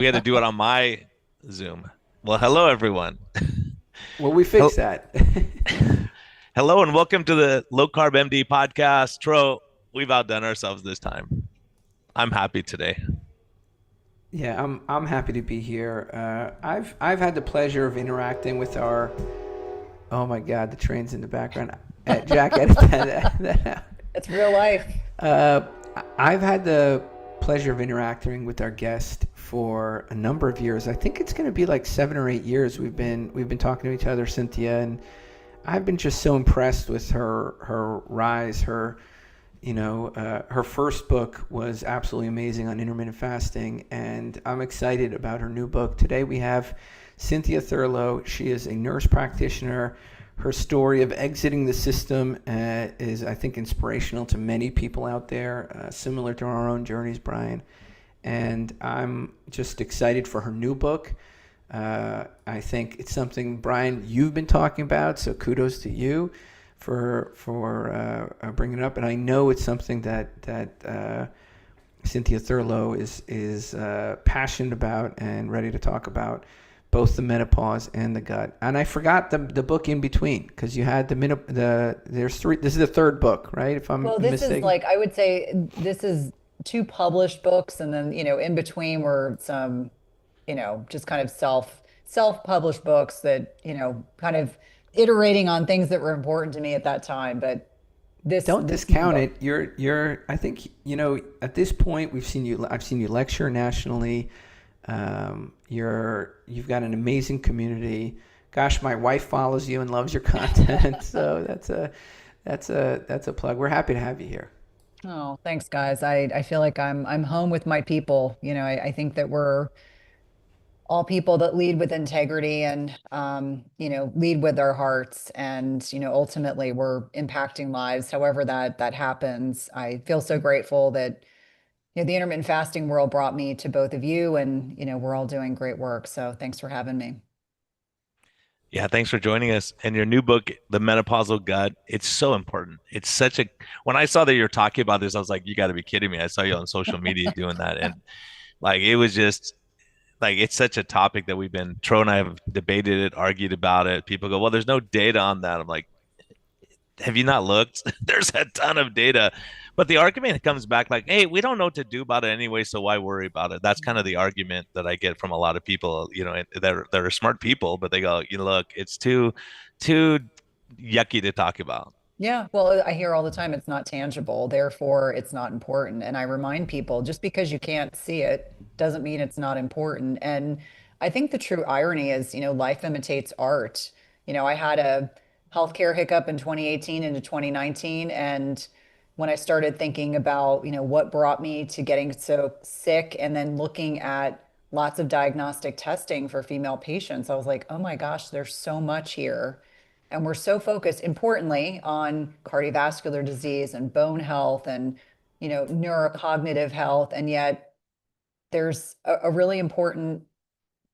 We had to do it on my Zoom. Well, hello everyone. Well, we Hel- fixed that. Hello and welcome to the Low Carb MD podcast. Tro, we've outdone ourselves this time. I'm happy today. Yeah, I'm happy to be here. I've had the pleasure of interacting with our. Oh my God, the train's in the background. Jack, edit that out. It's real life. Uh, I've had the pleasure of interacting with our guest for a number of years. I think it's going to be like 7 or 8 years. We've been talking to each other, Cynthia, and I've been just so impressed with her rise, her first book was absolutely amazing on intermittent fasting, and I'm excited about her new book. Today we have Cynthia Thurlow. She is a nurse practitioner. Her story of exiting the system is, I think, inspirational to many people out there, similar to our own journeys, Brian. And I'm just excited for her new book. I think it's something, Brian, you've been talking about, so kudos to you for bringing it up. And I know it's something that Cynthia Thurlow is passionate about and ready to talk about, both the menopause and the gut. And I forgot the book in between, because you had there's three. This is the third book, right? If I'm Well, this is mistaken. like, I would say this is two published books, and then, in between were some, just kind of self-published books that, kind of iterating on things that were important to me at that time. But Don't this new discount book. it. You're. I think at this point I've seen you lecture nationally. You've got an amazing community. Gosh, my wife follows you and loves your content. So that's a plug. We're happy to have you here. Oh, thanks, guys. I feel like I'm home with my people. I think that we're all people that lead with integrity and lead with their hearts, and ultimately we're impacting lives however that happens. I feel so grateful that the intermittent fasting world brought me to both of you, and we're all doing great work, so thanks for having me. Yeah, thanks for joining us. And your new book, The Menopausal Gut, it's so important. It's such a when I saw that you're talking about this, I was like, you got to be kidding me. I saw you on social media doing that. And like it was just like it's such a topic that Tro and I have debated it, argued about it. People go, well, there's no data on that. I'm like, have you not looked? There's a ton of data. But the argument comes back like, hey, we don't know what to do about it anyway, so why worry about it? That's kind of the argument that I get from a lot of people, that are smart people, but they go, look, it's too yucky to talk about. Yeah, well, I hear all the time it's not tangible, therefore it's not important. And I remind people just because you can't see it doesn't mean it's not important. And I think the true irony is, life imitates art. I had a healthcare hiccup in 2018 into 2019. And when I started thinking about, what brought me to getting so sick and then looking at lots of diagnostic testing for female patients, I was like, oh my gosh, there's so much here. And we're so focused, importantly, on cardiovascular disease and bone health and, neurocognitive health. And yet there's a really important,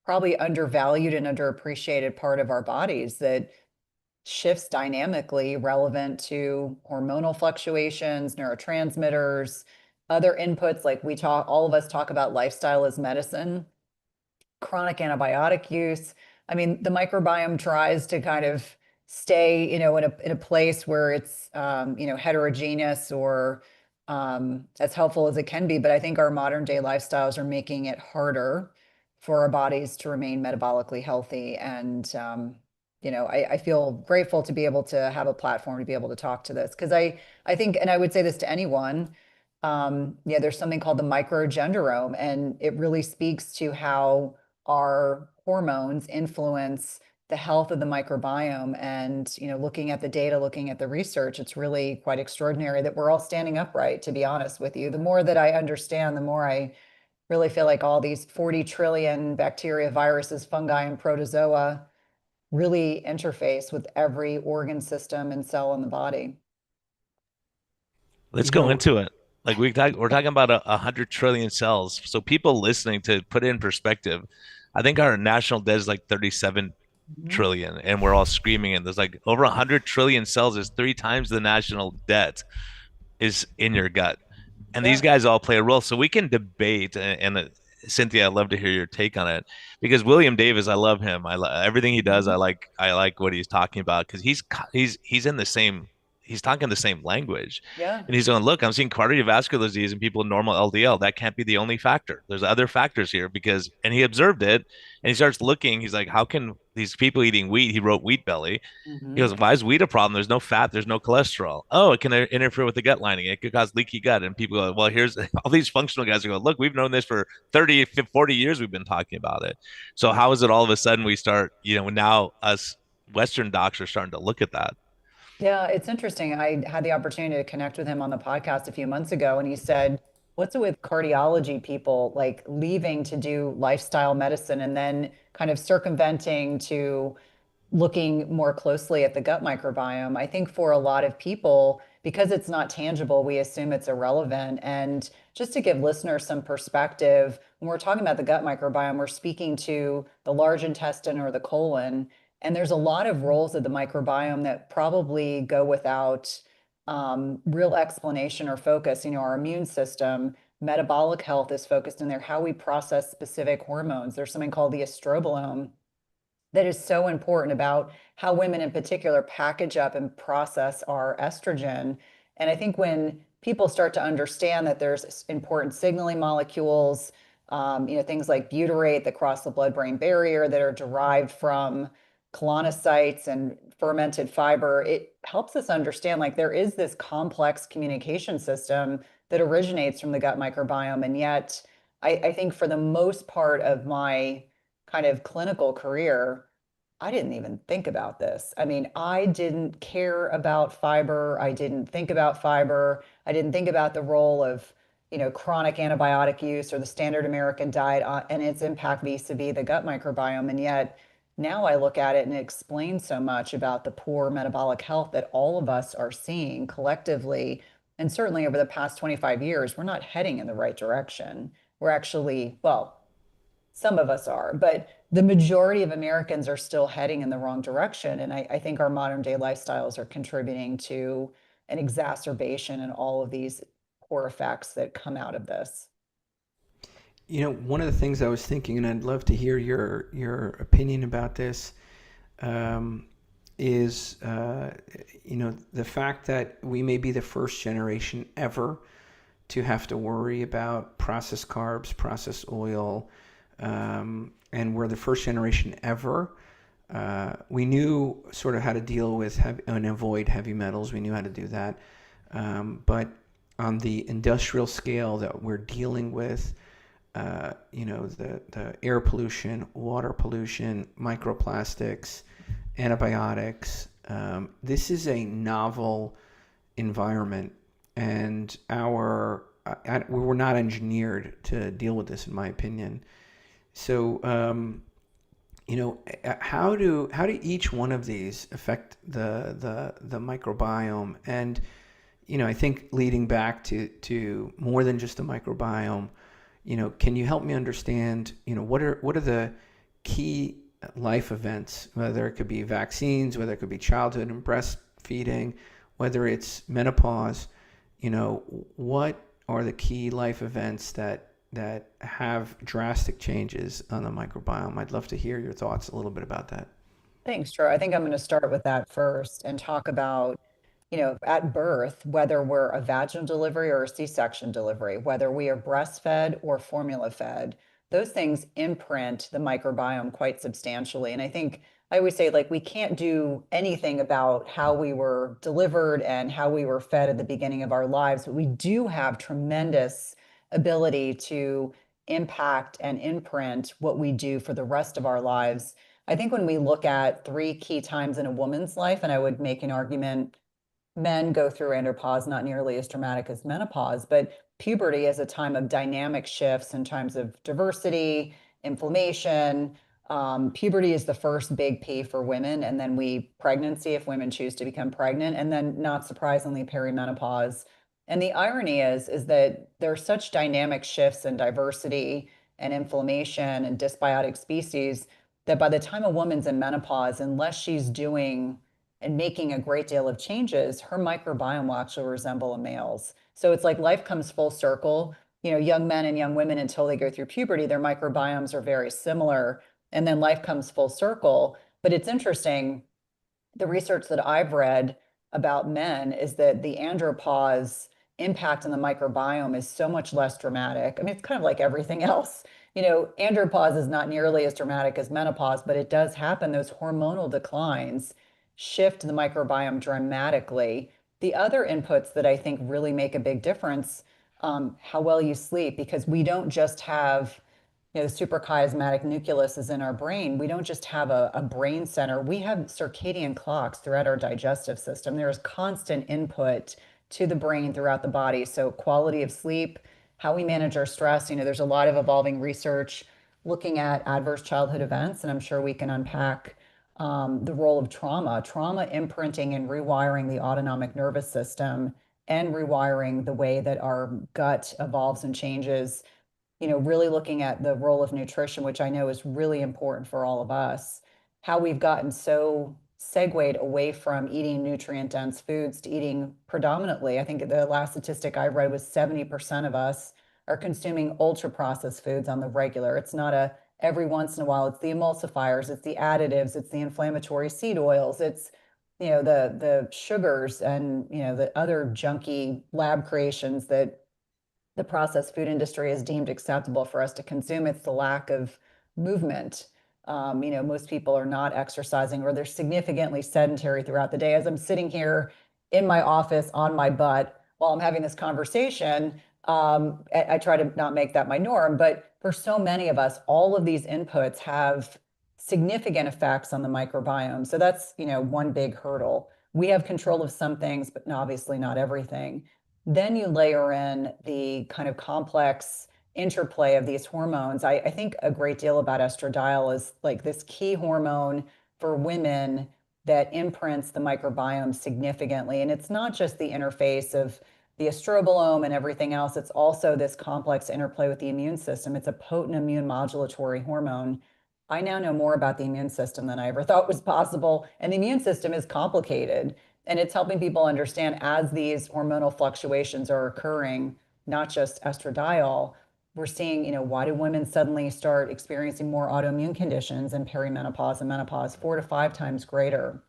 probably undervalued and underappreciated part of our bodies that shifts dynamically relevant to hormonal fluctuations, neurotransmitters, other inputs. Like all of us talk about lifestyle as medicine, chronic antibiotic use. I mean, the microbiome tries to kind of stay, in a place where it's, heterogeneous or as helpful as it can be. But I think our modern day lifestyles are making it harder for our bodies to remain metabolically healthy. And, I feel grateful to be able to have a platform to be able to talk to this because I think, and I would say this to anyone, yeah, there's something called the microgenderome, and it really speaks to how our hormones influence the health of the microbiome. And, looking at the data, looking at the research, it's really quite extraordinary that we're all standing upright, to be honest with you. The more that I understand, the more I really feel like all these 40 trillion bacteria, viruses, fungi, and protozoa really interface with every organ system and cell in the body. Let's You go know, into it. Like we're talking about 100 trillion cells. So people listening, to put it in perspective, I think our national debt is like 37 Mhm. trillion, and we're all screaming. And there's like over 100 trillion cells is three times the national debt is in your gut. And these Yeah. guys all play a role. So we can debate, and Cynthia, I'd love to hear your take on it because William Davis, I love him. Everything he does. Mhm. I like what he's talking about because he's in the same. He's talking the same language, Yeah. and he's going, look, I'm seeing cardiovascular disease in people with normal LDL. That can't be the only factor. There's other factors here because, and he observed it, and he starts looking. He's like, how can these people eating wheat? He wrote Wheat Belly. He Hmm. goes, why is wheat a problem? There's no fat, there's no cholesterol. Oh, it can interfere with the gut lining. It could cause leaky gut. And people go, well, here's all these functional guys are going, look, we've known this for 30, 40 years. We've been talking about it. So how is it all of a sudden we start, now us Western docs are starting to look at that? Yeah, it's interesting. I had the opportunity to connect with him on the podcast a few months ago, and he said, what's it with cardiology people like leaving to do lifestyle medicine and then kind of circumventing to looking more closely at the gut microbiome? I think for a lot of people, because it's not tangible, we assume it's irrelevant. And just to give listeners some perspective, when we're talking about the gut microbiome, we're speaking to the large intestine or the colon. And there's a lot of roles of the microbiome that probably go without real explanation or focus. Our immune system, metabolic health is focused in there, how we process specific hormones. There's something called the estrobolome that is so important about how women in particular package up and process our estrogen. And I think when people start to understand that there's important signaling molecules, things like butyrate that cross the blood-brain barrier that are derived from colonocytes and fermented fiber, it helps us understand like there is this complex communication system that originates from the gut microbiome. And yet, I think for the most part of my kind of clinical career, I didn't even think about this. I mean, I didn't care about fiber. I didn't think about fiber. I didn't think about the role of, chronic antibiotic use or the standard American diet and its impact vis-a-vis the gut microbiome. And yet now I look at it and it explains so much about the poor metabolic health that all of us are seeing collectively. And certainly over the past 25 years, we're not heading in the right direction. We're actually, well, some of us are, but the majority of Americans are still heading in the wrong direction. And I think our modern day lifestyles are contributing to an exacerbation in all of these poor effects that come out of this. One of the things I was thinking, and I'd love to hear your opinion about this, um, is the fact that we may be the first generation ever to have to worry about processed carbs, processed oil, and we're the first generation ever. We knew sort of how to deal with and avoid heavy metals. We knew how to do that, but on the industrial scale that we're dealing with, the air pollution, water pollution, microplastics, antibiotics. This is a novel environment, and we were not engineered to deal with this, in my opinion. So, how do each one of these affect the microbiome? And I think leading back to more than just the microbiome, can you help me understand, what are the key life events, whether it could be vaccines, whether it could be childhood and breastfeeding, whether it's menopause, what are the key life events that have drastic changes on the microbiome? I'd love to hear your thoughts a little bit about that. Thanks, Troy. I think I'm going to start with that first and talk about, at birth, whether we're a vaginal delivery or a C-section delivery, whether we are breastfed or formula fed, those things imprint the microbiome quite substantially. And I think I always say, like, we can't do anything about how we were delivered and how we were fed at the beginning of our lives, but we do have tremendous ability to impact and imprint what we do for the rest of our lives. I think when we look at three key times in a woman's life, and I would make an argument, men go through andropause not nearly as dramatic as menopause, but puberty is a time of dynamic shifts in terms of diversity, inflammation. Puberty is the first big P for women, and then pregnancy if women choose to become pregnant, and then not surprisingly, perimenopause. And the irony is that there are such dynamic shifts in diversity and inflammation and dysbiotic species that by the time a woman's in menopause, unless she's doing and making a great deal of changes, her microbiome will actually resemble a male's. So it's like life comes full circle. young men and young women until they go through puberty, their microbiomes are very similar. And then life comes full circle. But it's interesting, the research that I've read about men is that the andropause impact on the microbiome is so much less dramatic. I mean, it's kind of like everything else. Andropause is not nearly as dramatic as menopause, but it does happen. Those hormonal declines shift the microbiome dramatically. The other inputs that I think really make a big difference, how well you sleep, because we don't just have the suprachiasmatic nucleus is in our brain. We don't just have a brain center. We have circadian clocks throughout our digestive system. There is constant input to the brain throughout the body. So quality of sleep, how we manage our stress. There's a lot of evolving research looking at adverse childhood events, and I'm sure we can unpack the role of trauma imprinting and rewiring the autonomic nervous system and rewiring the way that our gut evolves and changes, really looking at the role of nutrition, which I know is really important for all of us, how we've gotten so segued away from eating nutrient dense foods to eating predominantly. I think the last statistic I read was 70% of us are consuming ultra processed foods on the regular. It's not a every once in a while, it's the emulsifiers, it's the additives, it's the inflammatory seed oils, it's the sugars and the other junky lab creations that the processed food industry is deemed acceptable for us to consume. It's the lack of movement. Most people are not exercising or they're significantly sedentary throughout the day. As I'm sitting here in my office on my butt while I'm having this conversation, I try to not make that my norm. But for so many of us, all of these inputs have significant effects on the microbiome. So that's, one big hurdle. We have control of some things, but obviously not everything. Then you layer in the kind of complex interplay of these hormones. I think a great deal about estradiol is like this key hormone for women that imprints the microbiome significantly. And it's not just the interface of the estrobolome and everything else, it's also this complex interplay with the immune system. It's a potent immune modulatory hormone. I now know more about the immune system than I ever thought was possible. And the immune system is complicated. And it's helping people understand as these hormonal fluctuations are occurring, not just estradiol, we're seeing, why do women suddenly start experiencing more autoimmune conditions in perimenopause and menopause, 4 to 5 times greater?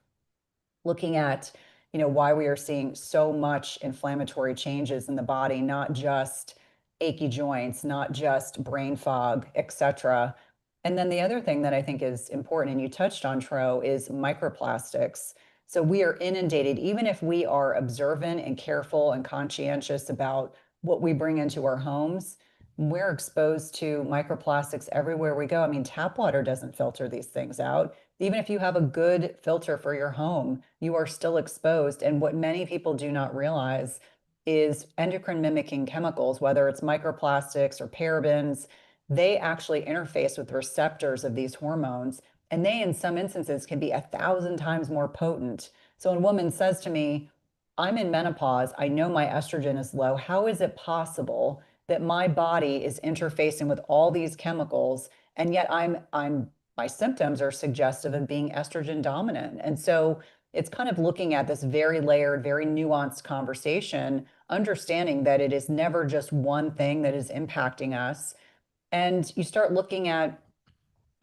Looking at, why we are seeing so much inflammatory changes in the body, not just achy joints, not just brain fog, et cetera. And then the other thing that I think is important, and you touched on, Tro, is microplastics. So we are inundated, even if we are observant and careful and conscientious about what we bring into our homes, we're exposed to microplastics everywhere we go. I mean, tap water doesn't filter these things out. Even if you have a good filter for your home, you are still exposed. And what many people do not realize is endocrine mimicking chemicals, whether it's microplastics or parabens, they actually interface with receptors of these hormones. And they, in some instances, can be 1,000 times more potent. So when a woman says to me, I'm in menopause, I know my estrogen is low. How is it possible that my body is interfacing with all these chemicals and yet my symptoms are suggestive of being estrogen dominant? And so it's kind of looking at this very layered, very nuanced conversation, understanding that it is never just one thing that is impacting us. And you start looking at,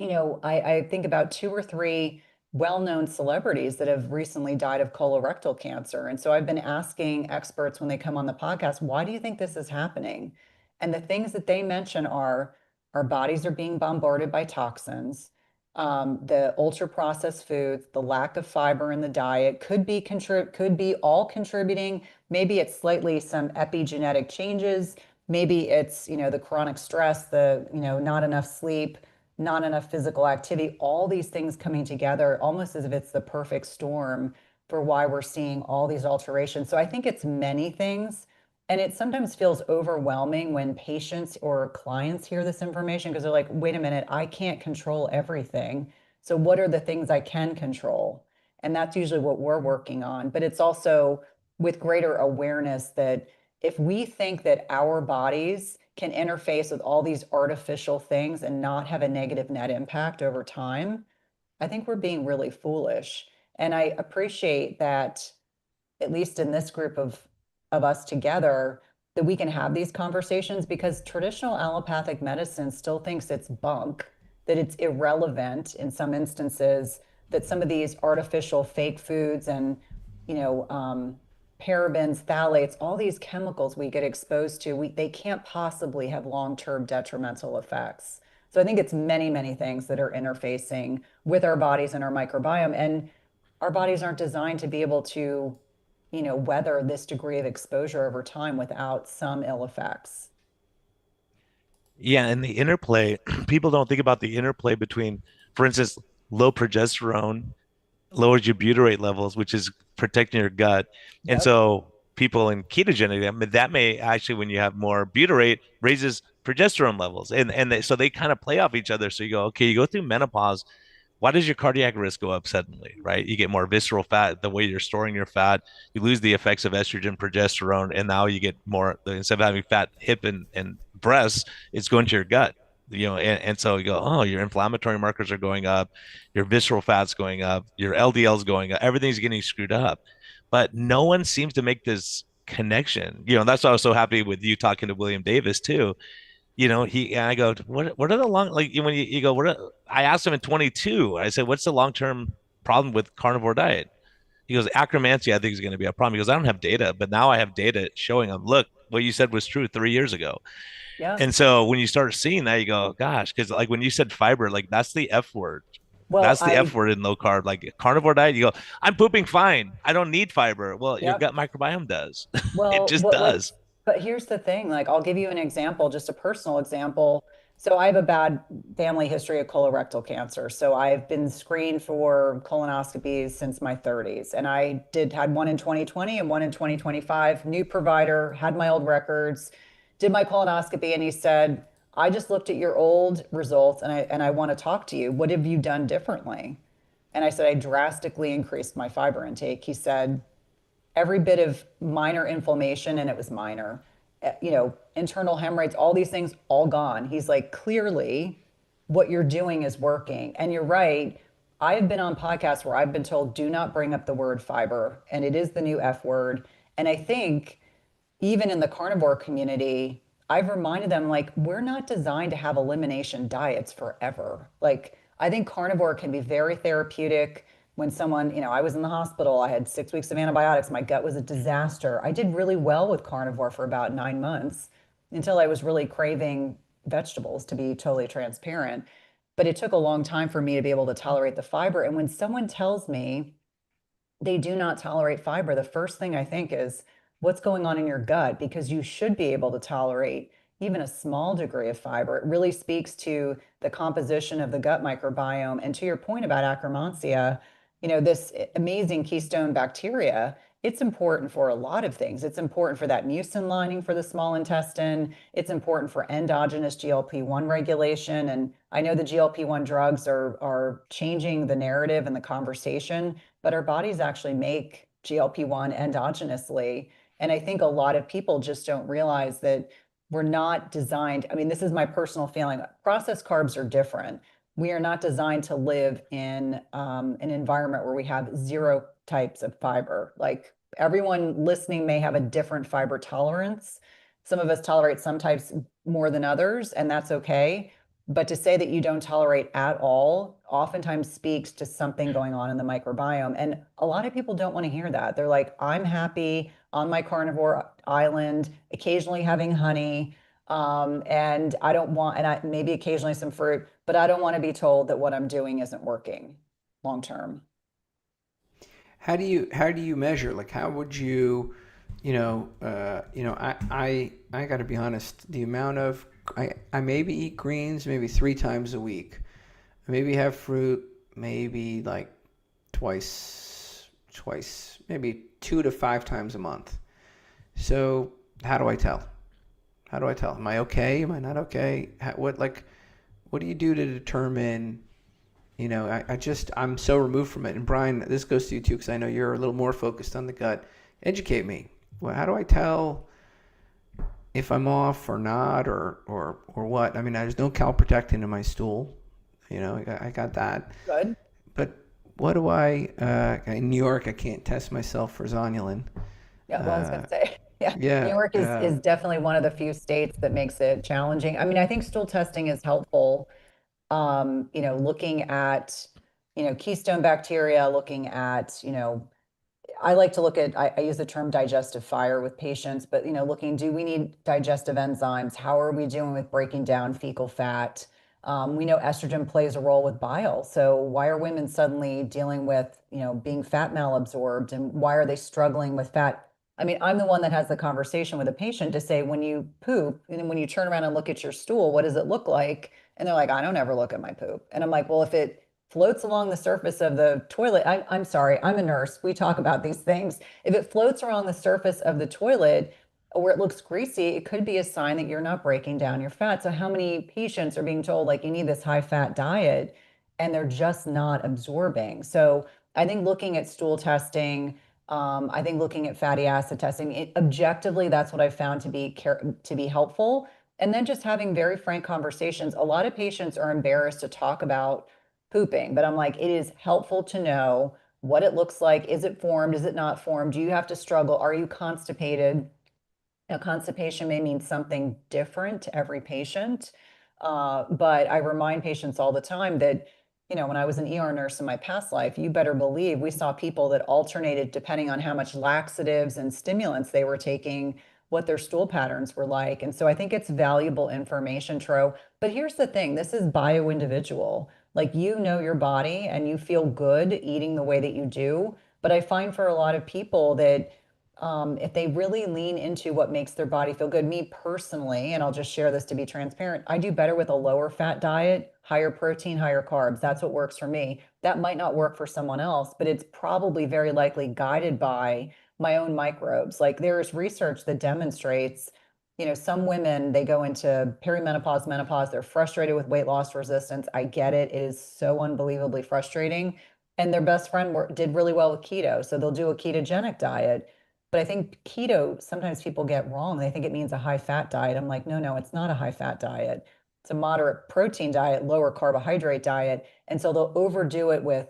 I think about two or three well-known celebrities that have recently died of colorectal cancer. And so I've been asking experts when they come on the podcast, why do you think this is happening? And the things that they mention are our bodies are being bombarded by toxins, the ultra processed foods, the lack of fiber in the diet could be all contributing. Maybe it's slightly some epigenetic changes. Maybe it's, the chronic stress, the, not enough sleep, not enough physical activity, all these things coming together almost as if it's the perfect storm for why we're seeing all these alterations. So I think it's many things. And it sometimes feels overwhelming when patients or clients hear this information because they're like, wait a minute, I can't control everything. So what are the things I can control? And that's usually what we're working on. But it's also with greater awareness that if we think that our bodies can interface with all these artificial things and not have a negative net impact over time, I think we're being really foolish. And I appreciate that, at least in this group of us together, that we can have these conversations because traditional allopathic medicine still thinks it's bunk, that it's irrelevant in some instances, that some of these artificial fake foods and, you know, parabens, phthalates, all these chemicals we get exposed to, they can't possibly have long-term detrimental effects. So I think it's many, many things that are interfacing with our bodies and our microbiome. And our bodies aren't designed to be able to, weather this degree of exposure over time without some ill effects. Yeah, and the interplay, people don't think about the interplay between, for instance, low progesterone lowers your butyrate levels, which is protecting your gut. And Yep. so people in ketogenic, I mean, that may actually, when you have more butyrate, raises progesterone levels. So they kind of play off each other. So you go, okay, you go through menopause, why does your cardiac risk go up suddenly, right? You get more visceral fat, the way you're storing your fat, you lose the effects of estrogen, progesterone, and now you get more, instead of having fat hip and breasts, it's going to your gut. And so you go, oh, your inflammatory markers are going up, your visceral fat's going up, your LDL's going up, everything's getting screwed up. But no one seems to make this connection. That's why I was so happy with you talking to William Davis too. He and I go, what are the long, like when you go, I asked him in 22, I said, what's the long-term problem with carnivore diet? He goes, acromancy, I think is going to be a problem. He goes, I don't have data, but now I have data showing them, look, what you said was true 3 years ago. Yeah. And so when you start seeing that, you go, gosh, because like when you said fiber, like that's the F word. Well, That's the F word in low carb. Like carnivore diet, you go, I'm pooping fine. I don't need fiber. Well, your yep. gut microbiome does. It Well, just does. but here's the thing, like I'll give you an example, just a personal example. So I have a bad family history of colorectal cancer. So I've been screened for colonoscopies since my 30s. And had one in 2020 and one in 2025. New provider, had my old records, did my colonoscopy, and he said, I just looked at your old results and I want to talk to you. What have you done differently? And I said, I drastically increased my fiber intake. He said, every bit of minor inflammation, and it was minor, internal hemorrhoids, all these things, all gone. He's like, clearly, what you're doing is working. And you're right. I have been on podcasts where I've been told, do not bring up the word fiber, and it is the new F word. And I think even in the carnivore community, I've reminded them like we're not designed to have elimination diets forever. Like I think carnivore can be very therapeutic. When someone, I was in the hospital, I had 6 weeks of antibiotics, my gut was a disaster. I did really well with carnivore for about 9 months until I was really craving vegetables, to be totally transparent. But it took a long time for me to be able to tolerate the fiber. And when someone tells me they do not tolerate fiber, the first thing I think is what's going on in your gut, because you should be able to tolerate even a small degree of fiber. It really speaks to the composition of the gut microbiome. And to your point about Akkermansia, this amazing keystone bacteria, it's important for a lot of things. It's important for that mucin lining for the small intestine. It's important for endogenous GLP-1 regulation. And I know the GLP-1 drugs are changing the narrative and the conversation, but our bodies actually make GLP-1 endogenously. And I think a lot of people just don't realize that we're not designed. I mean, this is my personal feeling. Processed carbs are different. We are not designed to live in an environment where we have zero types of fiber. Like everyone listening may have a different fiber tolerance. Some of us tolerate some types more than others, and that's okay. But to say that you don't tolerate at all oftentimes speaks to something going on in the microbiome. And a lot of people don't want to hear that. They're like, I'm happy on my carnivore island, occasionally having honey. And I don't want, and I maybe occasionally some fruit, but I don't want to be told that what I'm doing isn't working long term. How do you measure? Like, how would you, I got to be honest. The amount of I maybe eat greens maybe 3 times a week. I maybe have fruit maybe like twice, maybe 2 to 5 times a month. So how do I tell? How do I tell? Am I okay? Am I not okay? What do you do to determine? I'm so removed from it. And Brian, this goes to you too, because I know you're a little more focused on the gut. Educate me. Well, how do I tell if I'm off or not, or what? I mean, there's no calprotectin in my stool. I got that. Good. But what do in New York, I can't test myself for zonulin. Yeah, well, I was Uh, going to say. Yeah, New Yeah. York is definitely one of the few states that makes it challenging. I mean, I think stool testing is helpful. Looking at, keystone bacteria, looking at, I like to look at, I use the term digestive fire with patients, but looking, do we need digestive enzymes? How are we doing with breaking down fecal fat? We know estrogen plays a role with bile. So why are women suddenly dealing with, being fat malabsorbed, and why are they struggling with fat? I mean, I'm the one that has the conversation with a patient to say, when you poop, and then when you turn around and look at your stool, what does it look like? And they're like, I don't ever look at my poop. And I'm like, well, if it floats along the surface of the toilet, I'm sorry, I'm a nurse. We talk about these things. If it floats around the surface of the toilet where it looks greasy, it could be a sign that you're not breaking down your fat. So, how many patients are being told, like, you need this high fat diet and they're just not absorbing? So, I think looking at stool testing, I think looking at fatty acid testing, objectively, that's what I found to be helpful. And then just having very frank conversations. A lot of patients are embarrassed to talk about pooping, but I'm like, it is helpful to know what it looks like. Is it formed? Is it not formed? Do you have to struggle? Are you constipated? Now, constipation may mean something different to every patient, but I remind patients all the time that, when I was an ER nurse in my past life, you better believe we saw people that alternated depending on how much laxatives and stimulants they were taking, what their stool patterns were like. And so I think it's valuable information, Tro. But here's the thing, this is bio-individual. Like, your body and you feel good eating the way that you do. But I find for a lot of people that if they really lean into what makes their body feel good, me personally, and I'll just share this to be transparent, I do better with a lower fat diet, higher protein, higher carbs. That's what works for me. That might not work for someone else, but it's probably very likely guided by my own microbes. Like, there's research that demonstrates, some women, they go into perimenopause, menopause, they're frustrated with weight loss resistance. I get it. It is so unbelievably frustrating. And their best friend did really well with keto. So they'll do a ketogenic diet, but I think keto, sometimes people get wrong. They think it means a high fat diet. I'm like, no, no, it's not a high fat diet. It's a moderate protein diet, lower carbohydrate diet. And so they'll overdo it with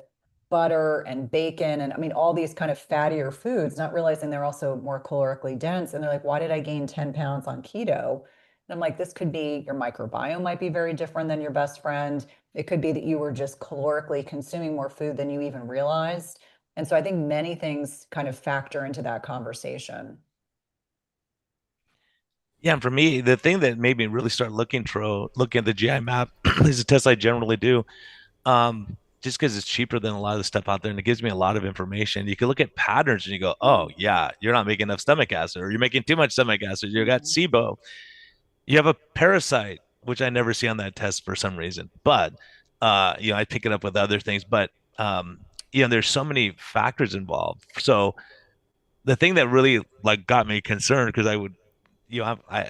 butter and bacon and, I mean, all these kind of fattier foods, not realizing they're also more calorically dense. And they're like, why did I gain 10 pounds on keto? And I'm like, this could be your microbiome might be very different than your best friend. It could be that you were just calorically consuming more food than you even realized. And so I think many things kind of factor into that conversation. Yeah, and for me, the thing that made me really start looking at the GI map is a test I generally do. Just because it's cheaper than a lot of the stuff out there and it gives me a lot of information. You can look at patterns and you go, oh yeah, you're not making enough stomach acid, or you're making too much stomach acid. You got Mhm. SIBO. You have a parasite, which I never see on that test for some reason. But I pick it up with other things. But there's so many factors involved. So the thing that really like got me concerned because I would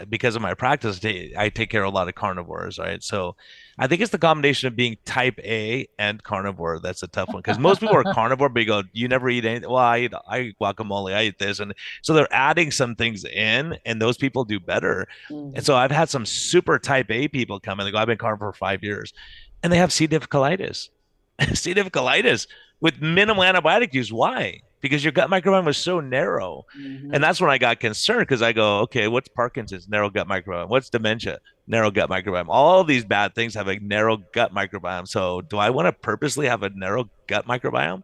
because of my practice, I take care of a lot of carnivores, right? So I think it's the combination of being type A and carnivore that's a tough one because most people are carnivore, but you go, you never eat anything. Well, I eat guacamole, I eat this, and so they're adding some things in, and those people do better. And so Mhm. I've had some super type A people come and they go, I've been carnivore for 5 years, and they have C. diff colitis. C. diff colitis with minimal antibiotic use. Why? Because your gut microbiome was so narrow. And Mhm. that's when I got concerned because I go, okay, what's Parkinson's? Narrow gut microbiome. What's dementia? Narrow gut microbiome. All these bad things have a narrow gut microbiome. So do I want to purposely have a narrow gut microbiome?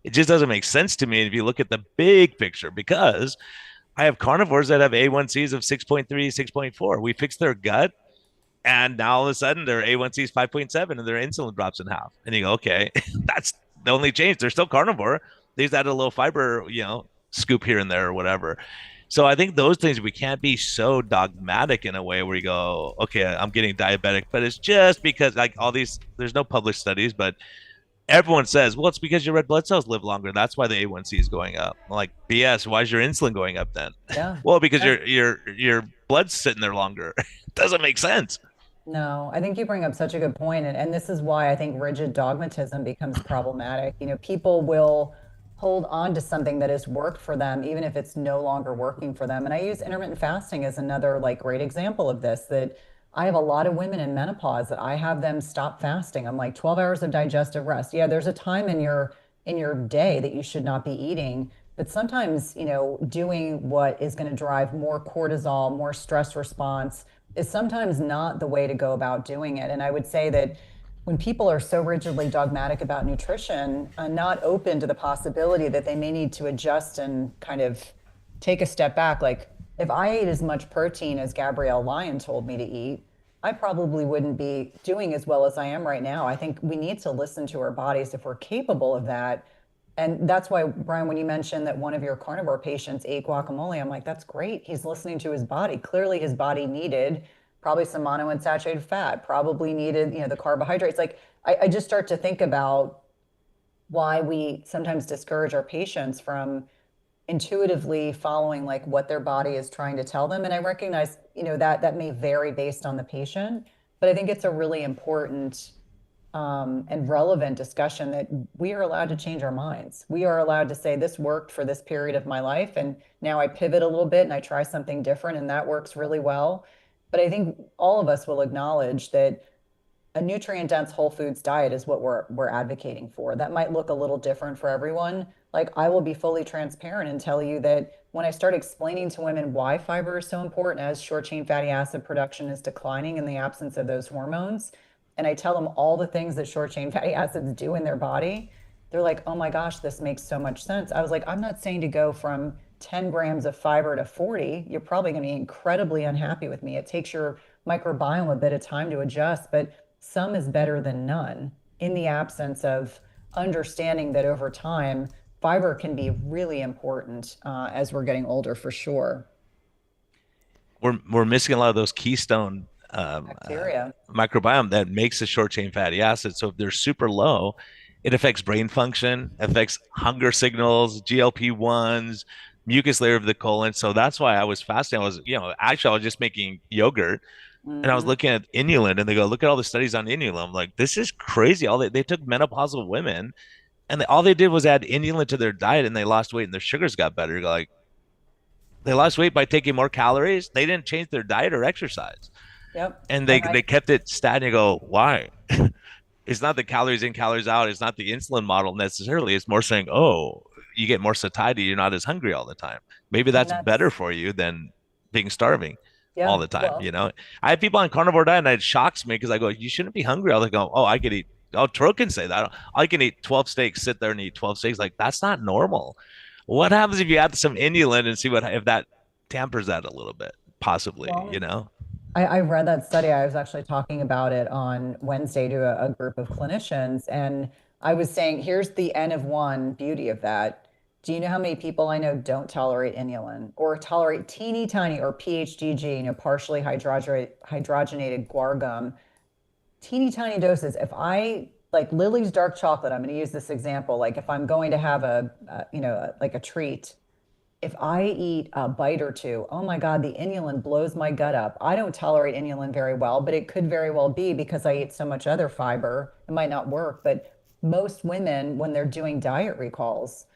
It just doesn't make sense to me if you look at the big picture because I have carnivores that have A1Cs of 6.3, 6.4. We fix their gut and now all of a sudden their A1C is 5.7 and their insulin drops in half. And you go, okay, that's the only change. They're still carnivore. They just added a little fiber, scoop here and there or whatever. So I think those things we can't be so dogmatic in a way where you go, okay, I'm getting diabetic, but it's just because like all these, there's no published studies, but everyone says, well, it's because your red blood cells live longer. That's why the A1C is going up. I'm like, BS. Why is your insulin going up then? Yeah. Well, because Yeah. your blood's sitting there longer. It doesn't make sense. No, I think you bring up such a good point, and this is why I think rigid dogmatism becomes problematic. People will hold on to something that has worked for them, even if it's no longer working for them. And I use intermittent fasting as another like great example of this, that I have a lot of women in menopause that I have them stop fasting. I'm like 12 hours of digestive rest. Yeah, there's a time in your day that you should not be eating. But sometimes, doing what is going to drive more cortisol, more stress response is sometimes not the way to go about doing it. And I would say that when people are so rigidly dogmatic about nutrition, not open to the possibility that they may need to adjust and kind of take a step back. Like if I ate as much protein as Gabrielle Lyon told me to eat, I probably wouldn't be doing as well as I am right now. I think we need to listen to our bodies if we're capable of that. And that's why, Brian, when you mentioned that one of your carnivore patients ate guacamole, I'm like, that's great. He's listening to his body. Clearly, his body needed probably some monounsaturated fat, probably needed, the carbohydrates. Like, I just start to think about why we sometimes discourage our patients from intuitively following like what their body is trying to tell them. And I recognize, that may vary based on the patient, but I think it's a really important and relevant discussion that we are allowed to change our minds. We are allowed to say this worked for this period of my life, and now I pivot a little bit and I try something different, and that works really well. But I think all of us will acknowledge that a nutrient dense whole foods diet is what we're advocating for. That might look a little different for everyone. Like I will be fully transparent and tell you that when I start explaining to women why fiber is so important as short chain fatty acid production is declining in the absence of those hormones, and I tell them all the things that short chain fatty acids do in their body, they're like, "Oh my gosh, this makes so much sense." I was like, "I'm not saying to go from 10 grams of fiber to 40. You're probably going to be incredibly unhappy with me. It takes your microbiome a bit of time to adjust, but some is better than none in the absence of understanding that over time, fiber can be really important as we're getting older for sure. We're missing a lot of those keystone Bacteria. microbiome that makes the short chain fatty acids. So if they're super low, it affects brain function, affects hunger signals, GLP-1s, mucus layer of the colon. So that's why I was fasting. Actually, I was just making yogurt and I was Hmm. looking at inulin and they go, look at all the studies on inulin. I'm like, this is crazy. They took menopausal women and all they did was add inulin to their diet and they lost weight and their sugars got better. You're like, they lost weight by taking more calories. They didn't change their diet or exercise. Yep. And And they kept it static. You go, why? It's not the calories in, calories out. It's not the insulin model necessarily. It's more saying, oh, you get more satiety. You're not as hungry all the time. Maybe and that's better that's for you than being starving all yeah. the time. Well, I have people on carnivore diet and it shocks me because I go, you shouldn't be hungry. I go, oh, I could eat. Oh, Tro can say that. I can eat 12 steaks, sit there and eat 12 steaks. Like, that's not normal. What happens if you add some inulin and see what if that tampers that a little bit, possibly, well, you know? I read that study. I was actually talking about it on Wednesday to a group of clinicians, and I was saying, here's the N of one beauty of that. Do you know how many people I know don't tolerate inulin or tolerate teeny tiny or PHDG, partially hydrogenated guar gum, teeny tiny doses? If I like Lily's dark chocolate, I'm going to use this example. Like if I'm going to have like a treat, if I eat a bite or two, oh my God, the inulin blows my gut up. I don't tolerate inulin very well, but it could very well be because I eat so much other fiber. It might not work, but most women, when they're doing diet recalls,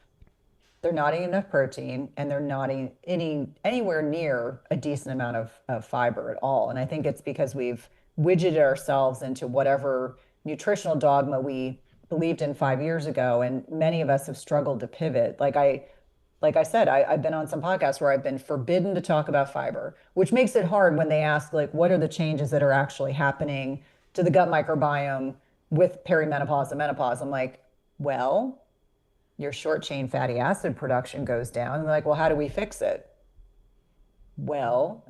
they're not eating enough protein and they're not eating anywhere near a decent amount of fiber at all. And I think it's because we've widgeted ourselves into whatever nutritional dogma we believed in 5 years ago. And many of us have struggled to pivot. Like I said, I've been on some podcasts where I've been forbidden to talk about fiber, which makes it hard when they ask, like, what are the changes that are actually happening to the gut microbiome with perimenopause and menopause? I'm like, well, your short chain fatty acid production goes down. And they're like, well, how do we fix it? Well,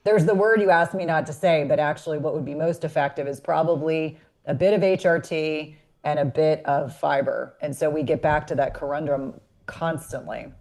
there's the word you asked me not to say, but actually, what would be most effective is probably a bit of HRT and a bit of fiber. And so we get back to that conundrum constantly.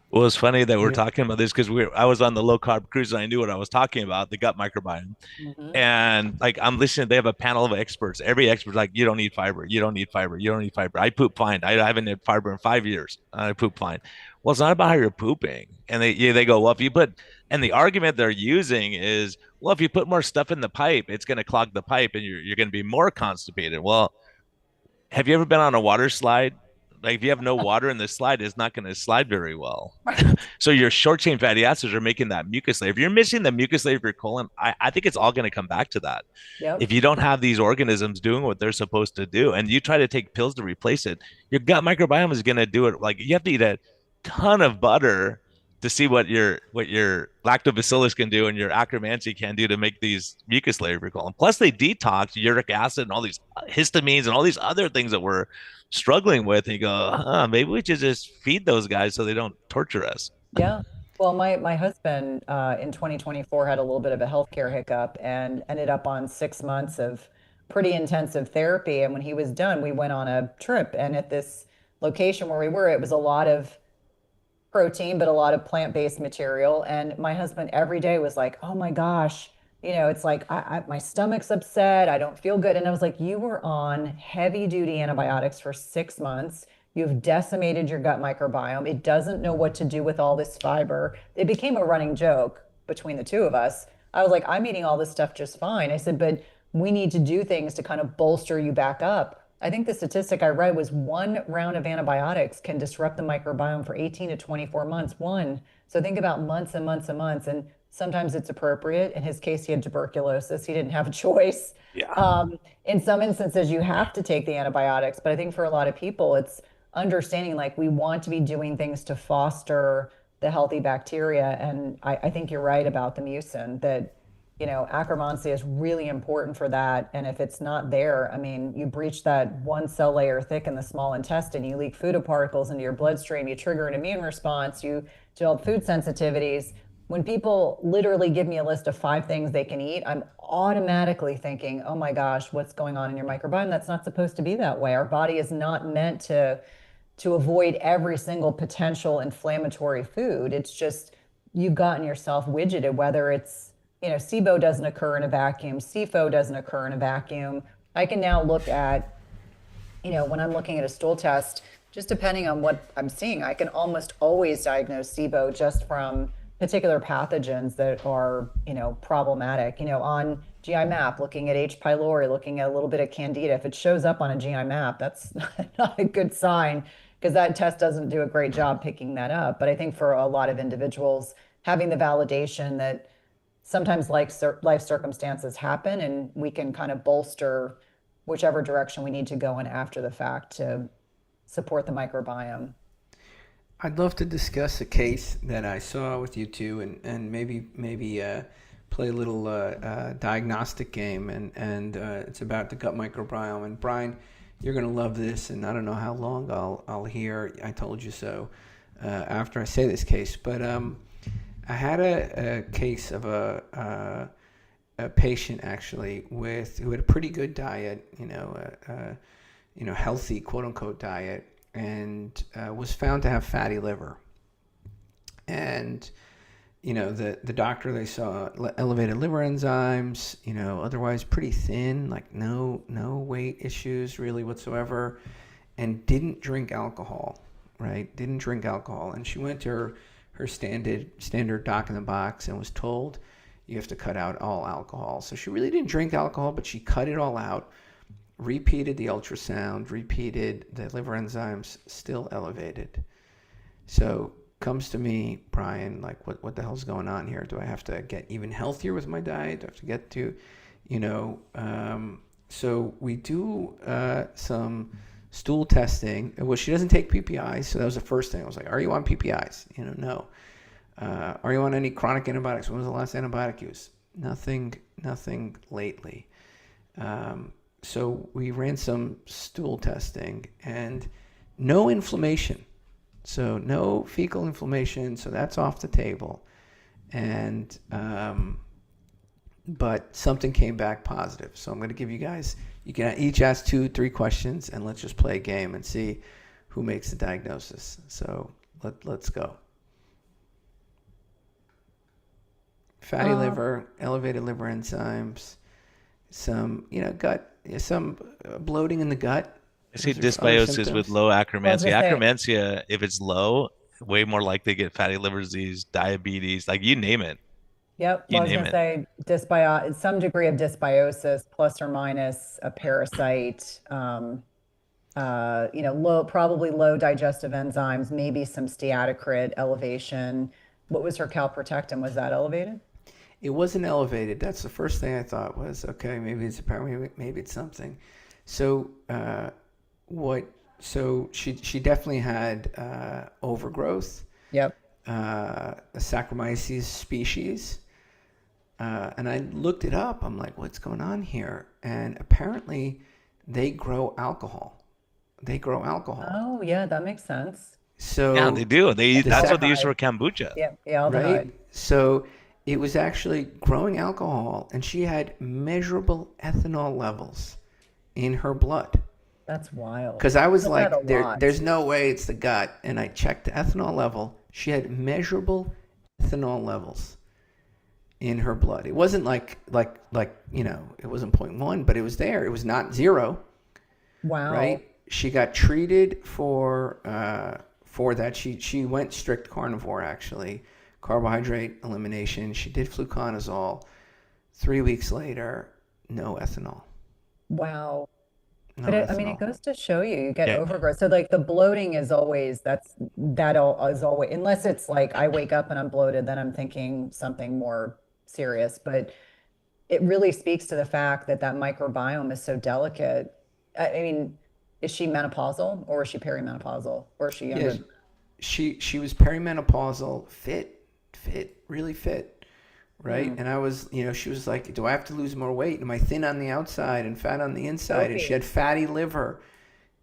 Well, it's funny that we're Yeah. talking about this because I was on the low carb cruise and I knew what I was talking about, the gut microbiome. Mhm. And like I'm listening, they have a panel of experts. Every expert's like, you don't need fiber, you don't need fiber, you don't need fiber. I poop fine. I haven't had fiber in 5 years. I poop fine. Well, it's not about how you're pooping. And they go, well, if you put and the argument they're using is, well, if you put more stuff in the pipe, it's going to clog the pipe and you're going to be more constipated. Well, have you ever been on a water slide? Like if you have no water in the slide, it's not going to slide very well. So your short chain fatty acids are making that mucus layer. If you're missing the mucus layer of your colon, I think it's all going to come back to that. If Yep. you don't have these organisms doing what they're supposed to do, and you try to take pills to replace it, your gut microbiome is going to do it. Like you have to eat a ton of butter to see what your lactobacillus can do and your Akkermansia can do to make these mucus layer of your colon. Plus, they detox uric acid and all these histamines and all these other things that we're struggling with. And you go, maybe we should just feed those guys so they don't torture us. Yeah. Well, my husband in 2024 had a little bit of a healthcare hiccup and ended up on 6 months of pretty intensive therapy. And when he was done, we went on a trip. And at this location where we were, it was a lot of protein, but a lot of plant-based material. And my husband every day was like, "Oh my gosh, it's like my stomach's upset. I don't feel good." And I was like, "You were on heavy-duty antibiotics for 6 months. You've decimated your gut microbiome. It doesn't know what to do with all this fiber." It became a running joke between the two of us. I was like, "I'm eating all this stuff just fine." I said, "But we need to do things to kind of bolster you back up." I think the statistic I read was one round of antibiotics can disrupt the microbiome for 18 to 24 months. One. So think about months and months and months. And sometimes it's appropriate. In his case, he had tuberculosis. He didn't have a choice. Yeah. In some instances, you have to take the antibiotics. But I think for a lot of people, it's understanding like we want to be doing things to foster the healthy bacteria. And I think you're right about the mucin that Akkermansia is really important for that. And if it's not there, I mean, you breach that one cell layer thick in the small intestine, you leak food particles into your bloodstream, you trigger an immune response, you develop food sensitivities. When people literally give me a list of 5 things they can eat, I'm automatically thinking, oh my gosh, what's going on in your microbiome? That's not supposed to be that way. Our body is not meant to avoid every single potential inflammatory food. It's just you've gotten yourself widgeted, whether it's SIBO doesn't occur in a vacuum, SIFO doesn't occur in a vacuum. I can now look at, when I'm looking at a stool test, just depending on what I'm seeing, I can almost always diagnose SIBO just from particular pathogens that are, problematic. On GI map, looking at H. pylori, looking at a little bit of candida. If it shows up on a GI map, that's not a good sign because that test doesn't do a great job picking that up. But I think for a lot of individuals, having the validation that sometimes life circumstances happen and we can kind of bolster whichever direction we need to go in after the fact to support the microbiome. I'd love to discuss a case that I saw with you two, and maybe play a little diagnostic game, and it's about the gut microbiome. And Brian, you're gonna love this, and I don't know how long I'll hear "I told you so" after I say this case, but I had a case of a patient actually who had a pretty good diet, healthy quote unquote diet, and was found to have fatty liver. And the doctor, they saw elevated liver enzymes, otherwise pretty thin, like no weight issues really whatsoever, and didn't drink alcohol, right? Didn't drink alcohol, and she went to her standard doc in the box and was told you have to cut out all alcohol. So she really didn't drink alcohol, but she cut it all out, repeated the ultrasound, repeated the liver enzymes, still elevated. So comes to me, Brian, like what the hell's going on here? Do I have to get even healthier with my diet? Do I have to get to, so we do some stool testing. Well, she doesn't take PPIs, so that was the first thing. I was like, "Are you on PPIs?" No. Are you on any chronic antibiotics? When was the last antibiotic use? Nothing lately. So we ran some stool testing and no inflammation. So no fecal inflammation. So that's off the table. And but something came back positive. So I'm going to give you guys, you can each ask 2-3 questions, and let's just play a game and see who makes the diagnosis. So let's go. Fatty liver, elevated liver enzymes, some gut, some bloating in the gut. I see Those are other dysbiosis with symptoms. low Well, I was Akkermansia. gonna say, Akkermansia, if it's low, way more likely to get fatty liver disease, diabetes, like you name it. yep. You Well, I was name gonna it. say some degree of dysbiosis plus or minus a parasite. probably low digestive enzymes, maybe some steatocrit elevation. What was her calprotectin? Was that elevated? It wasn't elevated. That's the first thing I thought was, okay, maybe it's apparently maybe it's something. So what? So she definitely had overgrowth, Yep. a Saccharomyces species, and I looked it up. I'm like, what's going on here? And apparently, they grow alcohol. They grow alcohol. Oh, yeah, that makes sense. Yeah, they So do. the That's what they use Aldehyde. for kombucha. Yeah, the right? aldehyde. So it was actually growing alcohol, and she had measurable ethanol levels in her blood. That's wild. Because I was Still had a like, lot. there's no way it's the gut. And I checked the ethanol level. She had measurable ethanol levels in her blood. It wasn't it wasn't point 0.1, but it was there. It was not zero, Wow. right? She got treated for that. She went strict carnivore, actually, carbohydrate elimination. She did fluconazole. 3 weeks later, no ethanol. Wow. No But I mean, it ethanol. goes to show you, you get Yeah. overgrowth. So like the bloating is always, that all is always, unless it's like I wake up and I'm bloated, then I'm thinking something more serious. But it really speaks to the fact that that microbiome is so delicate. I mean, is she menopausal or is she perimenopausal or is she Yes, younger? she was perimenopausal, fit, really fit, right? Hmm. And I was, she was like, "Do I have to lose more weight? Am I thin on the outside and fat on the inside?" And she Sophie, had fatty liver,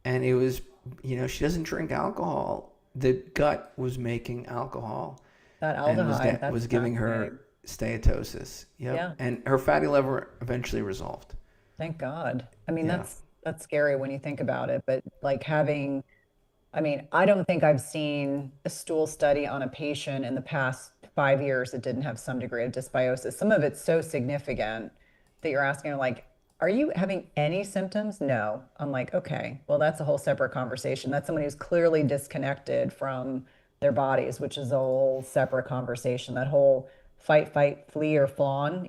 and it was, she doesn't drink alcohol. The gut was making alcohol, that and aldehyde, that's was giving fascinating. her steatosis. Yep, Yeah. and her fatty liver eventually resolved. Thank God. I mean, Yeah. that's scary when you think about it, but like having, I mean, I don't think I've seen a stool study on a patient in the past 5 years that didn't have some degree of dysbiosis. Some of it's so significant that you're asking, like, are you having any symptoms? No. I'm like, okay, well, that's a whole separate conversation. That's someone who's clearly disconnected from their bodies, which is a whole separate conversation. That whole fight, flee, or fawn,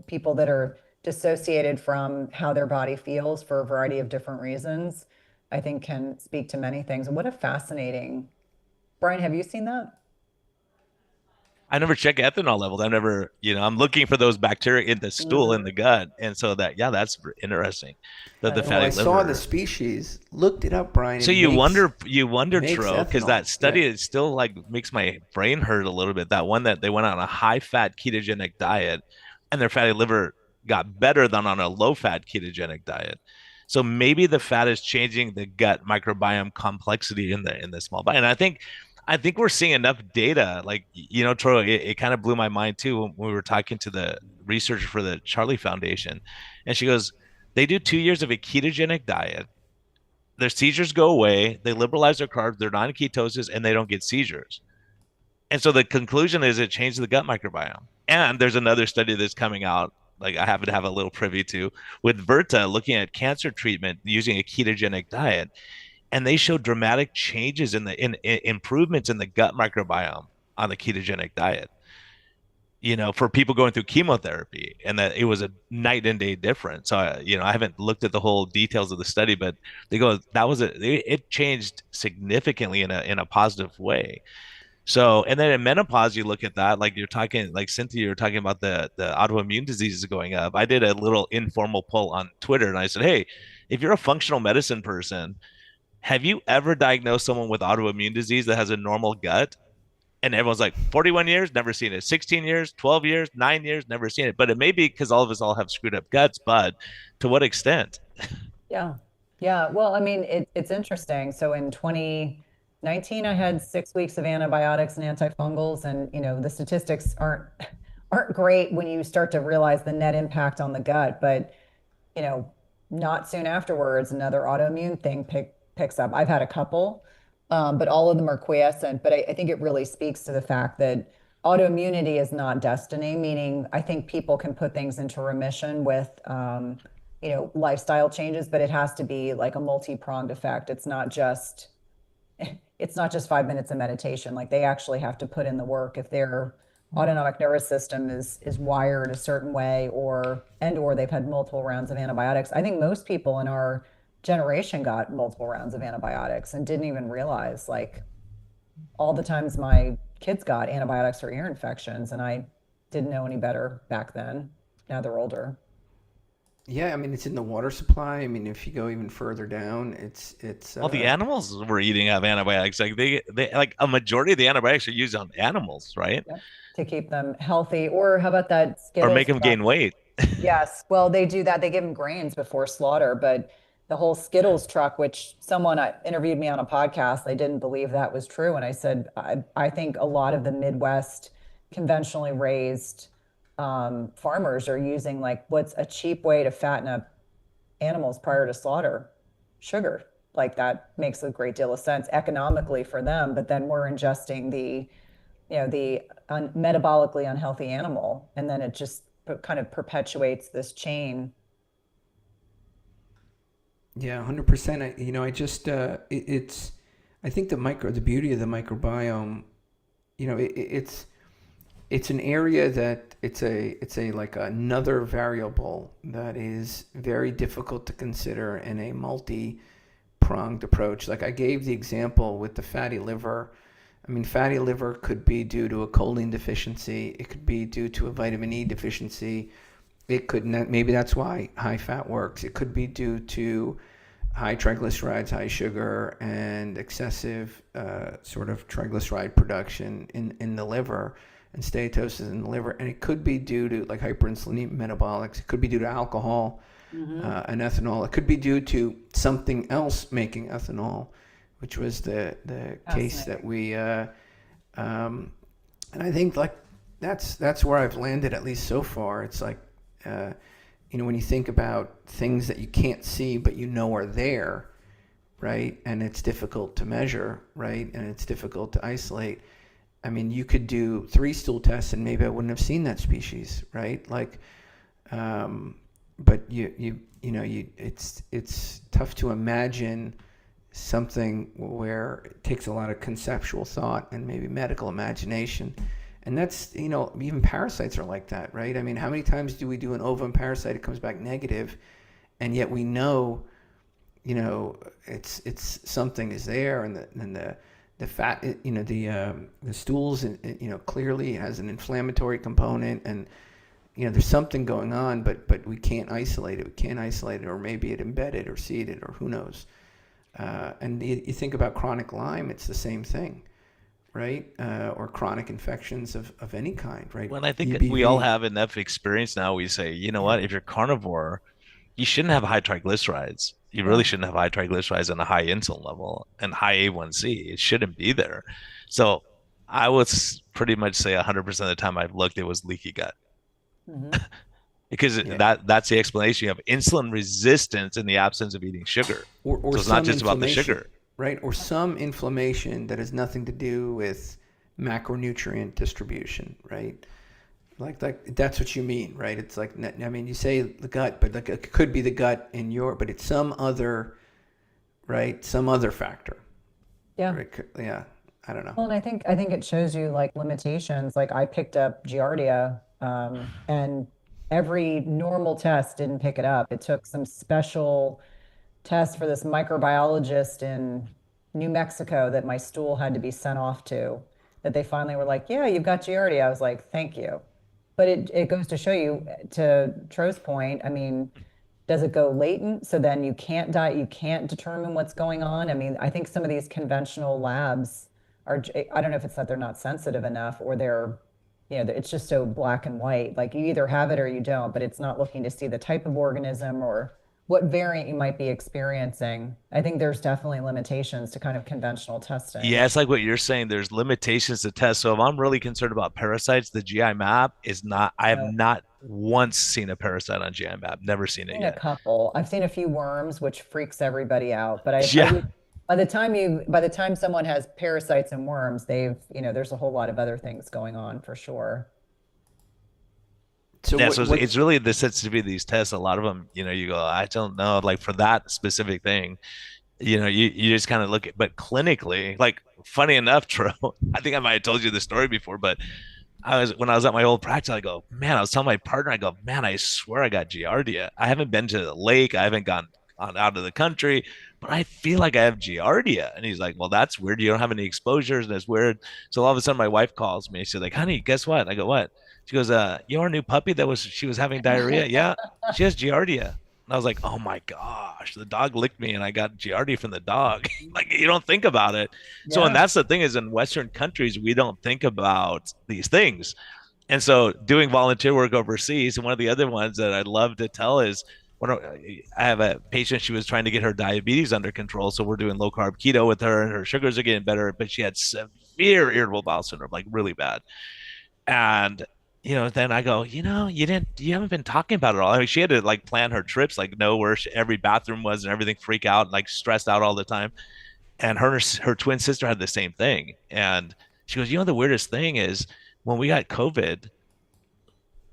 people that are dissociated from how their body feels for a variety of different reasons, I think can speak to many things. And what a fascinating, Brian, have you seen that? I never check ethanol levels. I've never, I'm looking for those bacteria in the stool in Hmm. the gut. And so yeah, that's interesting. The That Well, fatty I is, saw the liver. species, looked it up, Brian. So It makes you wonder, makes Tro, because that ethanol. study That is still like makes my brain hurt a little bit. That one that they went on a high fat ketogenic diet and their fatty liver got better than on a low fat ketogenic diet. So maybe the fat is changing the gut microbiome complexity in the small body. And I think we're seeing enough data. Like, Tro, it kind of blew my mind too when we were talking to the researcher for the Charlie Foundation. And she goes, they do 2 years of a ketogenic diet, their seizures go away, they liberalize their carbs, they're non ketosis, and they don't get seizures. And so the conclusion is it changed the gut microbiome. And there's another study that's coming out, like I happen to have a little privy to, with Verta looking at cancer treatment using a ketogenic diet, and they show dramatic changes in improvements in the gut microbiome on the ketogenic diet, for people going through chemotherapy, and that it was a night and day difference. So, I haven't looked at the whole details of the study, but they go, it changed significantly in a positive way. So, and then in menopause, you look at that, like you're talking, like Cynthia, you're talking about the autoimmune diseases going up. I did a little informal poll on Twitter and I said, hey, if you're a functional medicine person, have you ever diagnosed someone with autoimmune disease that has a normal gut? And everyone's like, 41 years, never seen it. 16 years, 12 years, 9 years, never seen it. But it may be because all of us all have screwed up guts, but to what extent? yeah. Yeah. Well, I mean, it's interesting. So in 2019, I had 6 weeks of antibiotics and antifungals, and the statistics aren't great when you start to realize the net impact on the gut. But you know, not soon afterwards, another autoimmune thing picks up. I've had a couple, but all of them are quiescent. But I think it really speaks to the fact that autoimmunity is not destiny, meaning I think people can put things into remission with, lifestyle changes, but it has to be like a multi-pronged effect. It's not just 5 minutes of meditation. Like they actually have to put in the work if their autonomic nervous system is wired a certain way or they've had multiple rounds of antibiotics. I think most people in our generation got multiple rounds of antibiotics and didn't even realize like all the times my kids got antibiotics for ear infections, and I didn't know any better back then. Now they're older. Yeah, I mean it's in the water supply. I mean if you go even further down, it's Well, the animals we're eating have antibiotics. Like they like a majority of the antibiotics are used on animals, right? Yep. To keep them healthy. Or how about that Or make Skittles them truck? gain weight. Yes. Well, they do that. They give them grains before slaughter, but the whole Skittles truck, which someone interviewed me on a podcast, they didn't believe that was true. And I said, I think a lot of the Midwest conventionally raised farmers are using like what's a cheap way to fatten up animals prior to slaughter, sugar. Like that makes a great deal of sense economically for them, but then we're ingesting the metabolically unhealthy animal, and then it just kind of perpetuates this chain. Yeah, 100%. I just it's I think the beauty of the microbiome, it's an area that it's a like another variable that is very difficult to consider in a multi-pronged approach. Like I gave the example with the fatty liver. I mean, fatty liver could be due to a choline deficiency. It could be due to a vitamin E deficiency. It could not, maybe that's why high fat works. It could be due to high triglycerides, high sugar, and excessive sort of triglyceride production in the liver and steatosis in the liver. And it could be due to like hyperinsulinemia metabolics. It could be due to alcohol Mm-hmm. and ethanol. It could be due to something else making ethanol, which was the case that Fascinating. um, and I think like that's where I've landed at least so far. It's like uh, when you think about things that you can't see but you know are there, right? And it's difficult to measure, right? And it's difficult to isolate. I mean, you could do 3 stool tests and maybe I wouldn't have seen that species, right? Like, um, but it's tough to imagine something where it takes a lot of conceptual thought and maybe medical imagination. And that's, even parasites are like that, right? I mean, how many times do we do an ovum parasite? It comes back negative, and yet we know, it's something is there, and the fat, the stools, clearly has an inflammatory component, and there's something going on, but we can't isolate it. We can't isolate it, or maybe it embedded or seeded, or who knows. And you think about chronic Lyme, it's the same thing, right? Or chronic infections of any kind, right? When I think we all EBV. have enough experience now, we say, you know what, if you're carnivore, you shouldn't have high triglycerides. You really Yeah. shouldn't have high triglycerides and a high insulin level and high A1C. It shouldn't be there. So I would pretty much say 100% of the time I've looked, it was leaky gut Hmm. because Yeah. that's the explanation. You have insulin resistance in the absence of eating sugar. Or So it's not some just about the inflammation, sugar. right? Or some inflammation that has nothing to do with macronutrient distribution, right? Like that's what you mean, right? It's like, I mean, you say the gut, but like it could be the gut but it's some other, right? Some other factor, Yeah. right? Yeah, I don't know. Well, and I think it shows you like limitations. Like I picked up Giardia, and every normal test didn't pick it up. It took some special test for this microbiologist in New Mexico that my stool had to be sent off to, that they finally were like, yeah, you've got Giardia. I was like, thank you. But it goes to show you, to Tro's point, I mean, does it go latent? So then you can't you can't determine what's going on. I mean, I think some of these conventional labs are, I don't know if it's that they're not sensitive enough or they're, it's just so black and white. Like you either have it or you don't, but it's not looking to see the type of organism or what variant you might be experiencing. I think there's definitely limitations to kind of conventional testing. Yeah, it's like what you're saying. There's limitations to test. So if I'm really concerned about parasites, the GI map is not, I have No, not once seen a parasite on GI map, never seen I've it seen a yet. couple. I've seen a few worms, which freaks everybody out. But I Yeah. would, by the time someone has parasites and worms, there's a whole lot of other things going on for sure. So Yeah, so it's what's really the sensitivity of these tests. A lot of them, you go, I don't know, like for that specific thing, you just kind of look at, but clinically, like funny enough, Tro, I think I might have told you the story before, but when I was at my old practice, I go, man, I was telling my partner, I go, man, I swear I got Giardia. I haven't been to the lake. I haven't gone. out of the country, but I feel like I have giardia. And he's like, well, that's weird. You don't have any exposures, and it's weird. So all of a sudden, my wife calls me. She's like, honey, guess what? I go, what? She goes, your new puppy she was having diarrhea. Yeah, she has giardia. And I was like, oh my gosh, the dog licked me and I got giardia from the dog. Like, you don't think about it. So, and Yeah. that's the thing is in Western countries, we don't think about these things. And so doing volunteer work overseas, and one of the other ones that I'd love to tell is I have a patient, she was trying to get her diabetes under control. So we're doing low carb keto with her and her sugars are getting better, but she had severe irritable bowel syndrome, like really bad. And then I go, you haven't been talking about it all. I mean, she had to like plan her trips, like know where every bathroom was and everything, freak out, like stressed out all the time. And her twin sister had the same thing. And she goes, the weirdest thing is when we got COVID,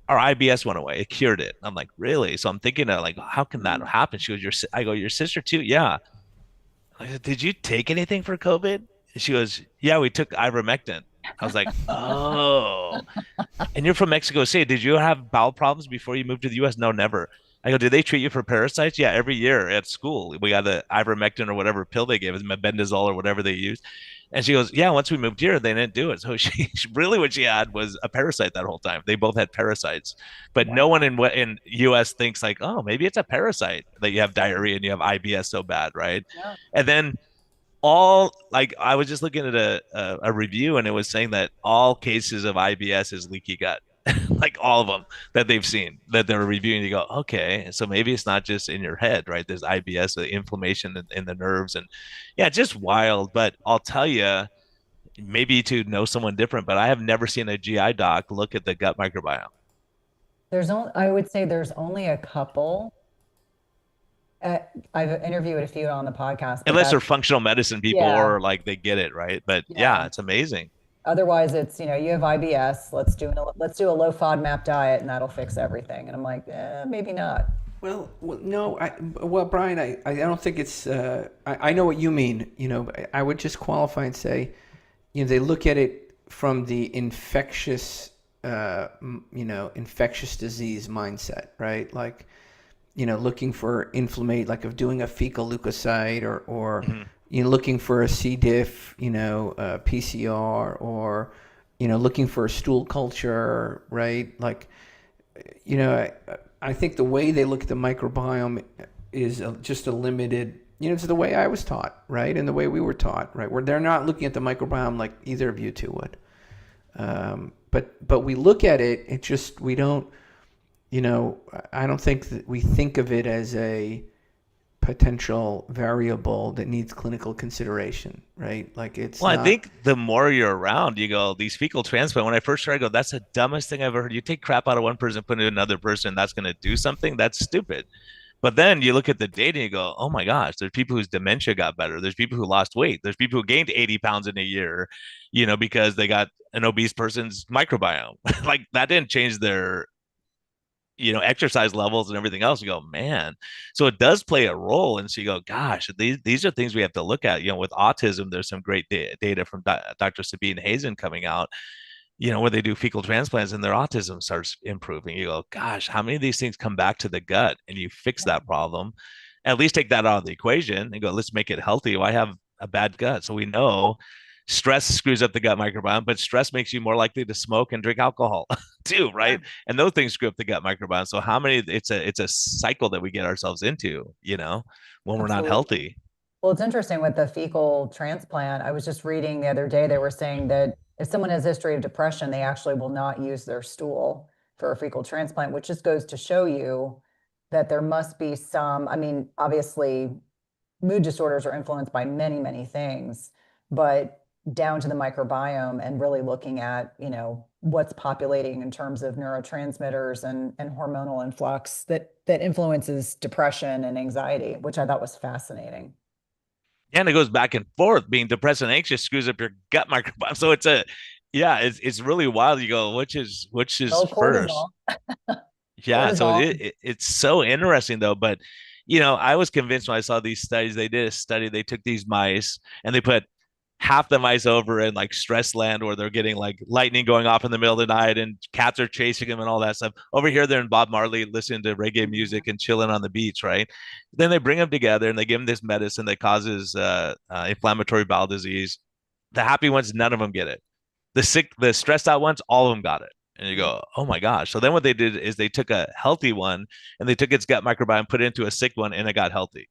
our IBS went away. It cured it. I'm like, really? So I'm thinking of like, how can that happen? She goes, I go, your sister too? Yeah. I said, did you take anything for COVID? And she goes, yeah, we took ivermectin. I was like, oh. And you're from Mexico City. Did you have bowel problems before you moved to the US? No, never. I go, did they treat you for parasites? Yeah, every year at school. We got the ivermectin or whatever pill they gave us, mebendazole or whatever they used. And she goes, yeah, once we moved here, they didn't do it. So really what she had was a parasite that whole time. They both had parasites. But no one Wow. in US thinks like, oh, maybe it's a parasite that you have diarrhea and you have IBS so bad, right? Yeah. And then all like I was just looking at a review and it was saying that all cases of IBS is leaky gut, like all of them that they've seen that they're reviewing. You go, okay, so maybe it's not just in your head, right? There's IBS, the inflammation in the nerves, and yeah, just wild. But I'll tell you, maybe to know someone different, but I have never seen a GI doc look at the gut microbiome I would say there's only a couple. I've interviewed a few on the podcast, but unless they're that's, functional medicine people yeah, or like they get it right. But yeah, yeah. it's amazing. Otherwise, it's, you have IBS. Let's do a low FODMAP diet, and that'll fix everything. And I'm like, maybe not. Well, no, Brian, I don't think it's. I know what you mean. I would just qualify and say, they look at it from the infectious disease mindset, right? Like, looking for inflammate, like of doing a fecal leukocyte or Mhm. looking for a C. diff, PCR, or, looking for a stool culture, right? Like, you know, I think the way they look at the microbiome is just a limited, it's the way I was taught, right? And the way we were taught, right? Where they're not looking at the microbiome like either of you two would. But we look at it, it just, we don't, I don't think that we think of it as a potential variable that needs clinical consideration, right? Like it's Well, I not. think the more you're around, you go, these fecal transplant. When I first started, I go, that's the dumbest thing I've ever heard. You take crap out of one person, put it in another person, that's going to do something. That's stupid. But then you look at the data and you go, oh my gosh, there's people whose dementia got better. There's people who lost weight. There's people who gained 80 pounds in a year, because they got an obese person's microbiome. Like that didn't change their exercise levels and everything else. You go, man. So it does play a role. And so you go, gosh, these are things we have to look at. With autism, there's some great data from Dr. Sabine Hazen coming out, where they do fecal transplants and their autism starts improving. You go, gosh, how many of these things come back to the gut and you fix that problem? At least take that out of the equation and go, let's make it healthy. Why have a bad gut? So we know stress screws up the gut microbiome, but stress makes you more likely to smoke and drink alcohol too, Yeah, right? And those things screw up the gut microbiome. So how many? It's a cycle that we get ourselves into, when we're not absolutely. healthy. Well, it's interesting with the fecal transplant. I was just reading the other day, they were saying that if someone has a history of depression, they actually will not use their stool for a fecal transplant, which just goes to show you that there must be some, I mean, obviously, mood disorders are influenced by many, many things, but down to the microbiome and really looking at, what's populating in terms of neurotransmitters and hormonal influx that influences depression and anxiety, which I thought was fascinating. And it goes back and forth. Being depressed and anxious screws up your gut microbiome. So yeah, it's really wild. You go, which is Oh, first? cortisol. Yeah, so Cortisol. it's so interesting though. But I was convinced when I saw these studies. They did a study. They took these mice and they put half the mice over in like stress land where they're getting like lightning going off in the middle of the night and cats are chasing them and all that stuff. Over here, they're in Bob Marley listening to reggae music and chilling on the beach, right? Then they bring them together and they give them this medicine that causes inflammatory bowel disease. The happy ones, none of them get it. The stressed out ones, all of them got it. And you go, oh my gosh. So then what they did is they took a healthy one and they took its gut microbiome, put it into a sick one, and it got healthy.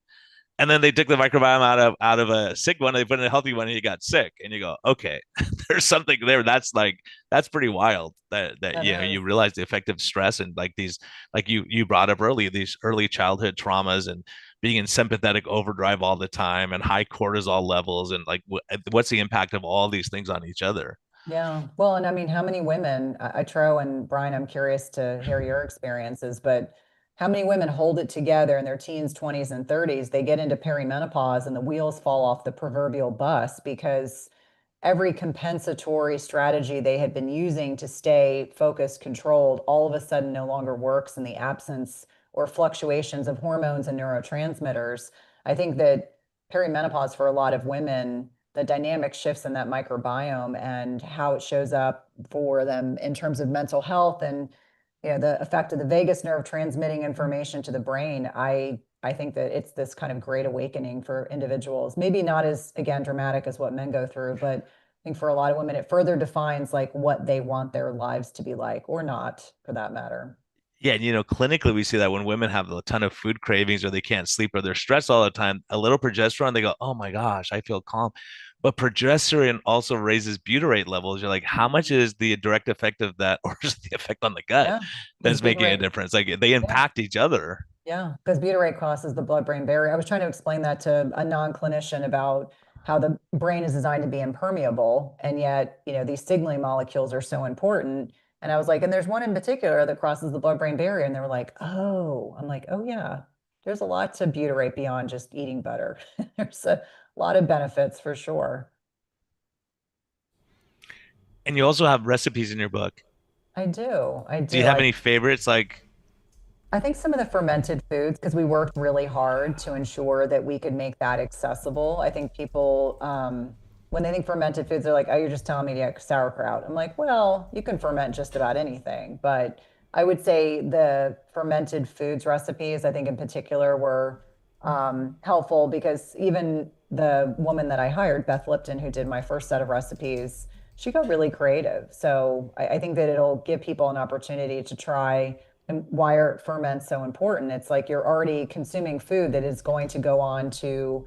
And then they took the microbiome out of a sick one, and they put in a healthy one, and he got sick. And you go, okay, there's something there. That's pretty wild. That That you is. realize the effect of stress and like these, like you brought up earlier, these early childhood traumas and being in sympathetic overdrive all the time and high cortisol levels and like what's the impact of all these things on each other. Yeah. Well, and I mean, how many women, Tro and Brian, I'm curious to hear your experiences, but how many women hold it together in their teens, 20s, and 30s? They get into perimenopause and the wheels fall off the proverbial bus because every compensatory strategy they had been using to stay focused, controlled, all of a sudden no longer works in the absence or fluctuations of hormones and neurotransmitters. I think that perimenopause for a lot of women, the dynamic shifts in that microbiome and how it shows up for them in terms of mental health and the effect of the vagus nerve transmitting information to the brain. I think that it's this kind of great awakening for individuals. Maybe not as, again, dramatic as what men go through, but I think for a lot of women, it further defines like what they want their lives to be like, or not, for that matter. Yeah, and clinically we see that when women have a ton of food cravings or they can't sleep or they're stressed all the time, a little progesterone, they go, "Oh my gosh, I feel calm." But progesterone also raises butyrate levels. You're like, how much Mhm. is the direct effect of that or just the effect on the gut Yeah, because that's making a butyrate, difference? Like they yeah. impact each other. Yeah, because butyrate crosses the blood-brain barrier. I was trying to explain that to a non-clinician about how the brain is designed to be impermeable, and yet, these signaling molecules are so important. And I was like, and there's one in particular that crosses the blood-brain barrier. And they were like, oh, I'm like, oh yeah, there's a lot to butyrate beyond just eating better. There's a lot of benefits for sure. And you also have recipes in your book. I do. I Do you do. have any favorites? Like, I think some of the fermented foods, because we worked really hard to ensure that we could make that accessible. I think people, when they think fermented foods, they're like, oh, you're just telling me to get sauerkraut. I'm like, well, you can ferment just about anything. But I would say the fermented foods recipes, I think in particular, were helpful because even the woman that I hired, Beth Lipton, who did my first set of recipes, she got really creative. So I think that it'll give people an opportunity to try and why are ferments so important? It's like you're already consuming food that is going to go on to,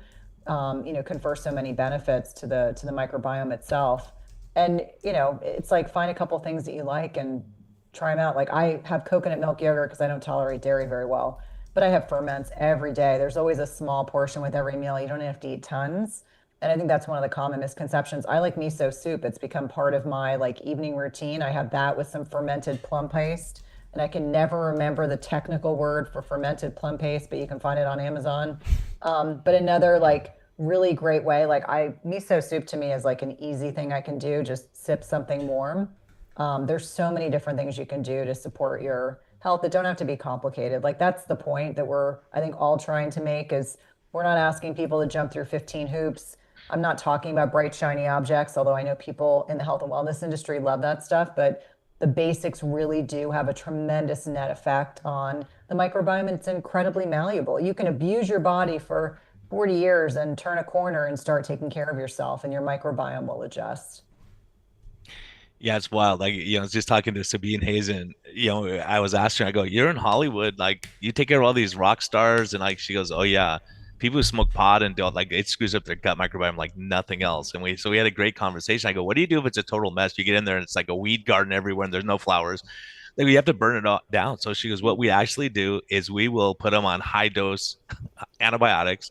confer so many benefits to the microbiome itself. And it's like find a couple things that you like and try them out. Like I have coconut milk yogurt because I don't tolerate dairy very well, but I have ferments every day. There's always a small portion with every meal. You don't have to eat tons. And I think that's one of the common misconceptions. I like miso soup. It's become part of my like evening routine. I have that with some fermented plum paste and I can never remember the technical word for fermented plum paste, but you can find it on Amazon. But another like really great way, like miso soup to me is like an easy thing I can do. Just sip something warm. There's so many different things you can do to support your health that don't have to be complicated. Like that's the point that we're, I think, all trying to make is we're not asking people to jump through 15 hoops. I'm not talking about bright, shiny objects, although I know people in the health and wellness industry love that stuff, but the basics really do have a tremendous net effect on the microbiome. And it's incredibly malleable. You can abuse your body for 40 years and turn a corner and start taking care of yourself, and your microbiome will adjust. yeah, it's wild. Like, I was just talking to Sabine Hazen. I was asking her, I go, "You're in Hollywood, like you take care of all these rock stars," and like she goes, "Oh yeah, people who smoke pot and don't like it screws up their gut microbiome like nothing else." And we had a great conversation. I go, "What do you do if it's a total mess? You get in there and it's like a weed garden everywhere and there's no flowers. Like you have to burn it all down." So she goes, "What we actually do is we will put them on high dose antibiotics,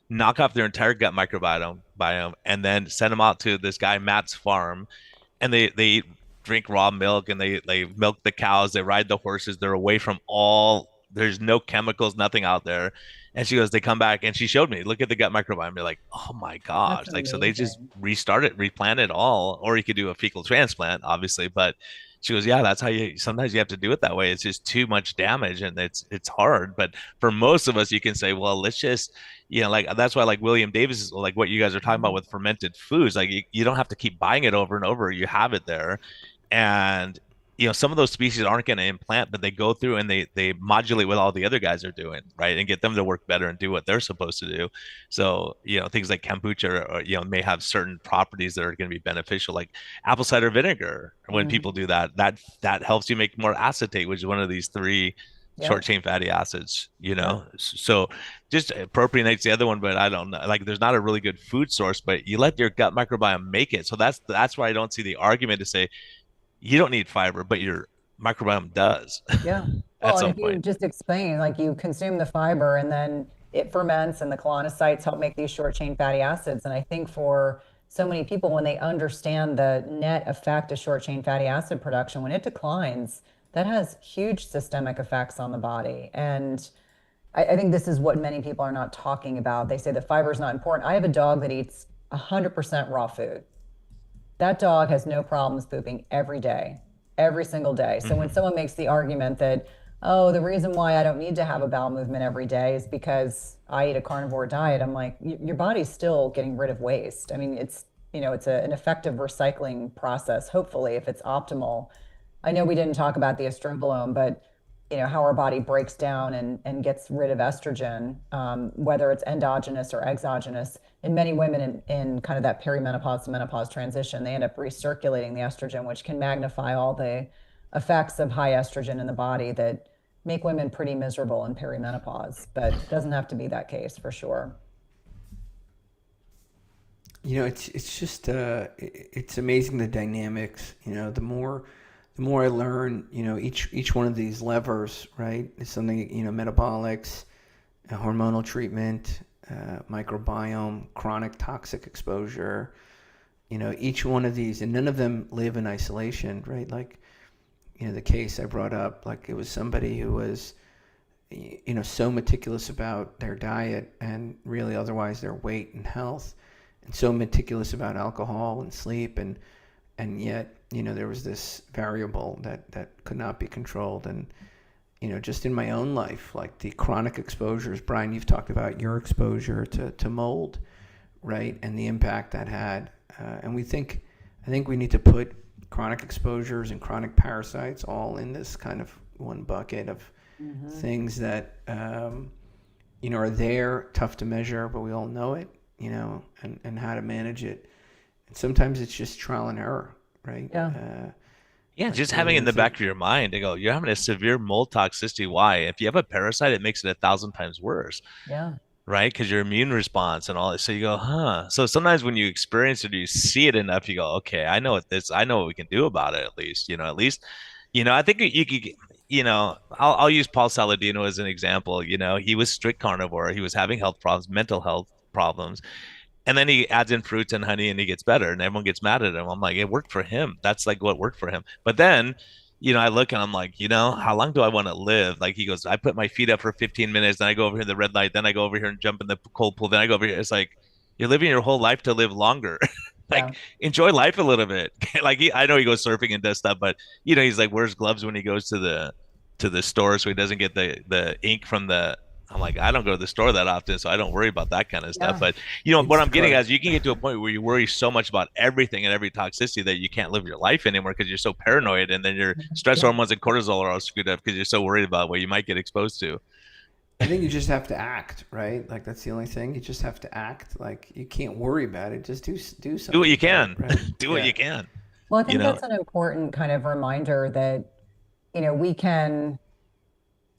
knock off their entire gut microbiome, and then send them out to this guy Matt's farm, and they drink raw milk and they milk the cows, they ride the horses, they're away from all, there's no chemicals, nothing out there." And she goes, they come back and she showed me, look at the gut microbiome. You're like, oh my gosh. That's Like, so they just amazing. restart it, replant it all, or you could do a fecal transplant, obviously. But She goes, yeah, that's how you sometimes you have to do it that way. It's just too much damage and it's hard. But for most of us, you can say, well, let's just, like that's why like William Davis is like what you guys are talking about Mhm. with fermented foods. Like you don't have to keep buying it over and over. You have it there. And some of those species aren't going to implant, but they go through and they modulate what all the other guys are doing, right? And get them to work better and do what they're supposed to do. So, things like kombucha may have certain properties that are going to be beneficial, like apple cider vinegar. When Mm. people do that helps you make more acetate, which is one of these three short Yep. chain fatty acids, Yep. so just propionate's the other one, but I don't know, like there's not a really good food source, but you let your gut microbiome make it. So that's why I don't see the argument to say you don't need fiber, but your microbiome does Yeah. at Well, and some if you point. just explain, like you consume the fiber and then it ferments and the colonocytes help make these short chain fatty acids. And I think for so many people, when they understand the net effect of short chain fatty acid production, when it declines, that has huge systemic effects on the body. And I think this is what many people are not talking about. They say that fiber is not important. I have a dog that eats 100% raw food. That dog has no problems pooping every day, every single day. So when Hmm. someone makes the argument that, oh, the reason why I don't need to have a bowel movement every day is because I eat a carnivore diet, I'm like, your body's still getting rid of waste. I mean, it's an effective recycling process, hopefully, if it's optimal. I know we didn't talk about the estrobolome, but how our body breaks down and gets rid of estrogen, whether it's endogenous or exogenous. In many women in kind of that perimenopause to menopause transition, they end up recirculating the estrogen, which can magnify all the effects of high estrogen in the body that make women pretty miserable in perimenopause, but it doesn't have to be that case for sure. It's just it's amazing the dynamics. The more I learn, each one of these levers, right, is something, metabolics, hormonal treatment, microbiome, chronic toxic exposure. Each one of these, and none of them live in isolation, right? Like, the case I brought up, like it was somebody who was, so meticulous about their diet and really otherwise their weight and health, and so meticulous about alcohol and sleep, and yet, there was this variable that could not be controlled. And, just in my own life, like the chronic exposures, Brian, you've talked about your exposure to mold, right? And the impact that had. And I think we need to put chronic exposures and chronic parasites all in this kind of one bucket of Hmm. things that, are there, tough to measure, but we all know it, and how to manage it. And sometimes it's just trial and error, right? Yeah. Yeah, Like just having really in the into, back of your mind, they go, you're having a severe mold toxicity. Why? If you have a parasite, it makes it 1,000 times worse, Yeah. right? Because your immune response and all that. So you go, huh. So sometimes when you experience it, or you see it enough, you go, okay, I know what we can do about it at least, I think you could, I'll use Paul Saladino as an example. He was strict carnivore. He was having health problems, mental health problems. And then he adds in fruits and honey and he gets better and everyone gets mad at him. I'm like, it worked for him. That's like what worked for him. But then, I look and I'm like, how long do I want to live? Like he goes, I put my feet up for 15 minutes, then I go over here in the red light, then I go over here and jump in the cold pool, then I go over here. It's like you're living your whole life to live longer. Yeah. Like enjoy life a little bit. Like I know he goes surfing and does stuff, but he's like wears gloves when he goes to the store so he doesn't get the ink from the. I'm like, I don't go to the store that often, so I don't worry about that kind of stuff. Yeah. But what it's I'm getting at correct. is you can get to a point where you worry so much about everything and every toxicity that you can't live your life anymore because you're so paranoid, and then your stress Yeah. hormones and cortisol are all screwed up because you're so worried about what you might get exposed to. I think you just have to act, right? Like that's the only thing. You just have to act. Like you can't worry about it. Just do Do what something you about it, can. right? Do what Yeah. you can. Well, I You think know. that's an important kind of reminder that, we can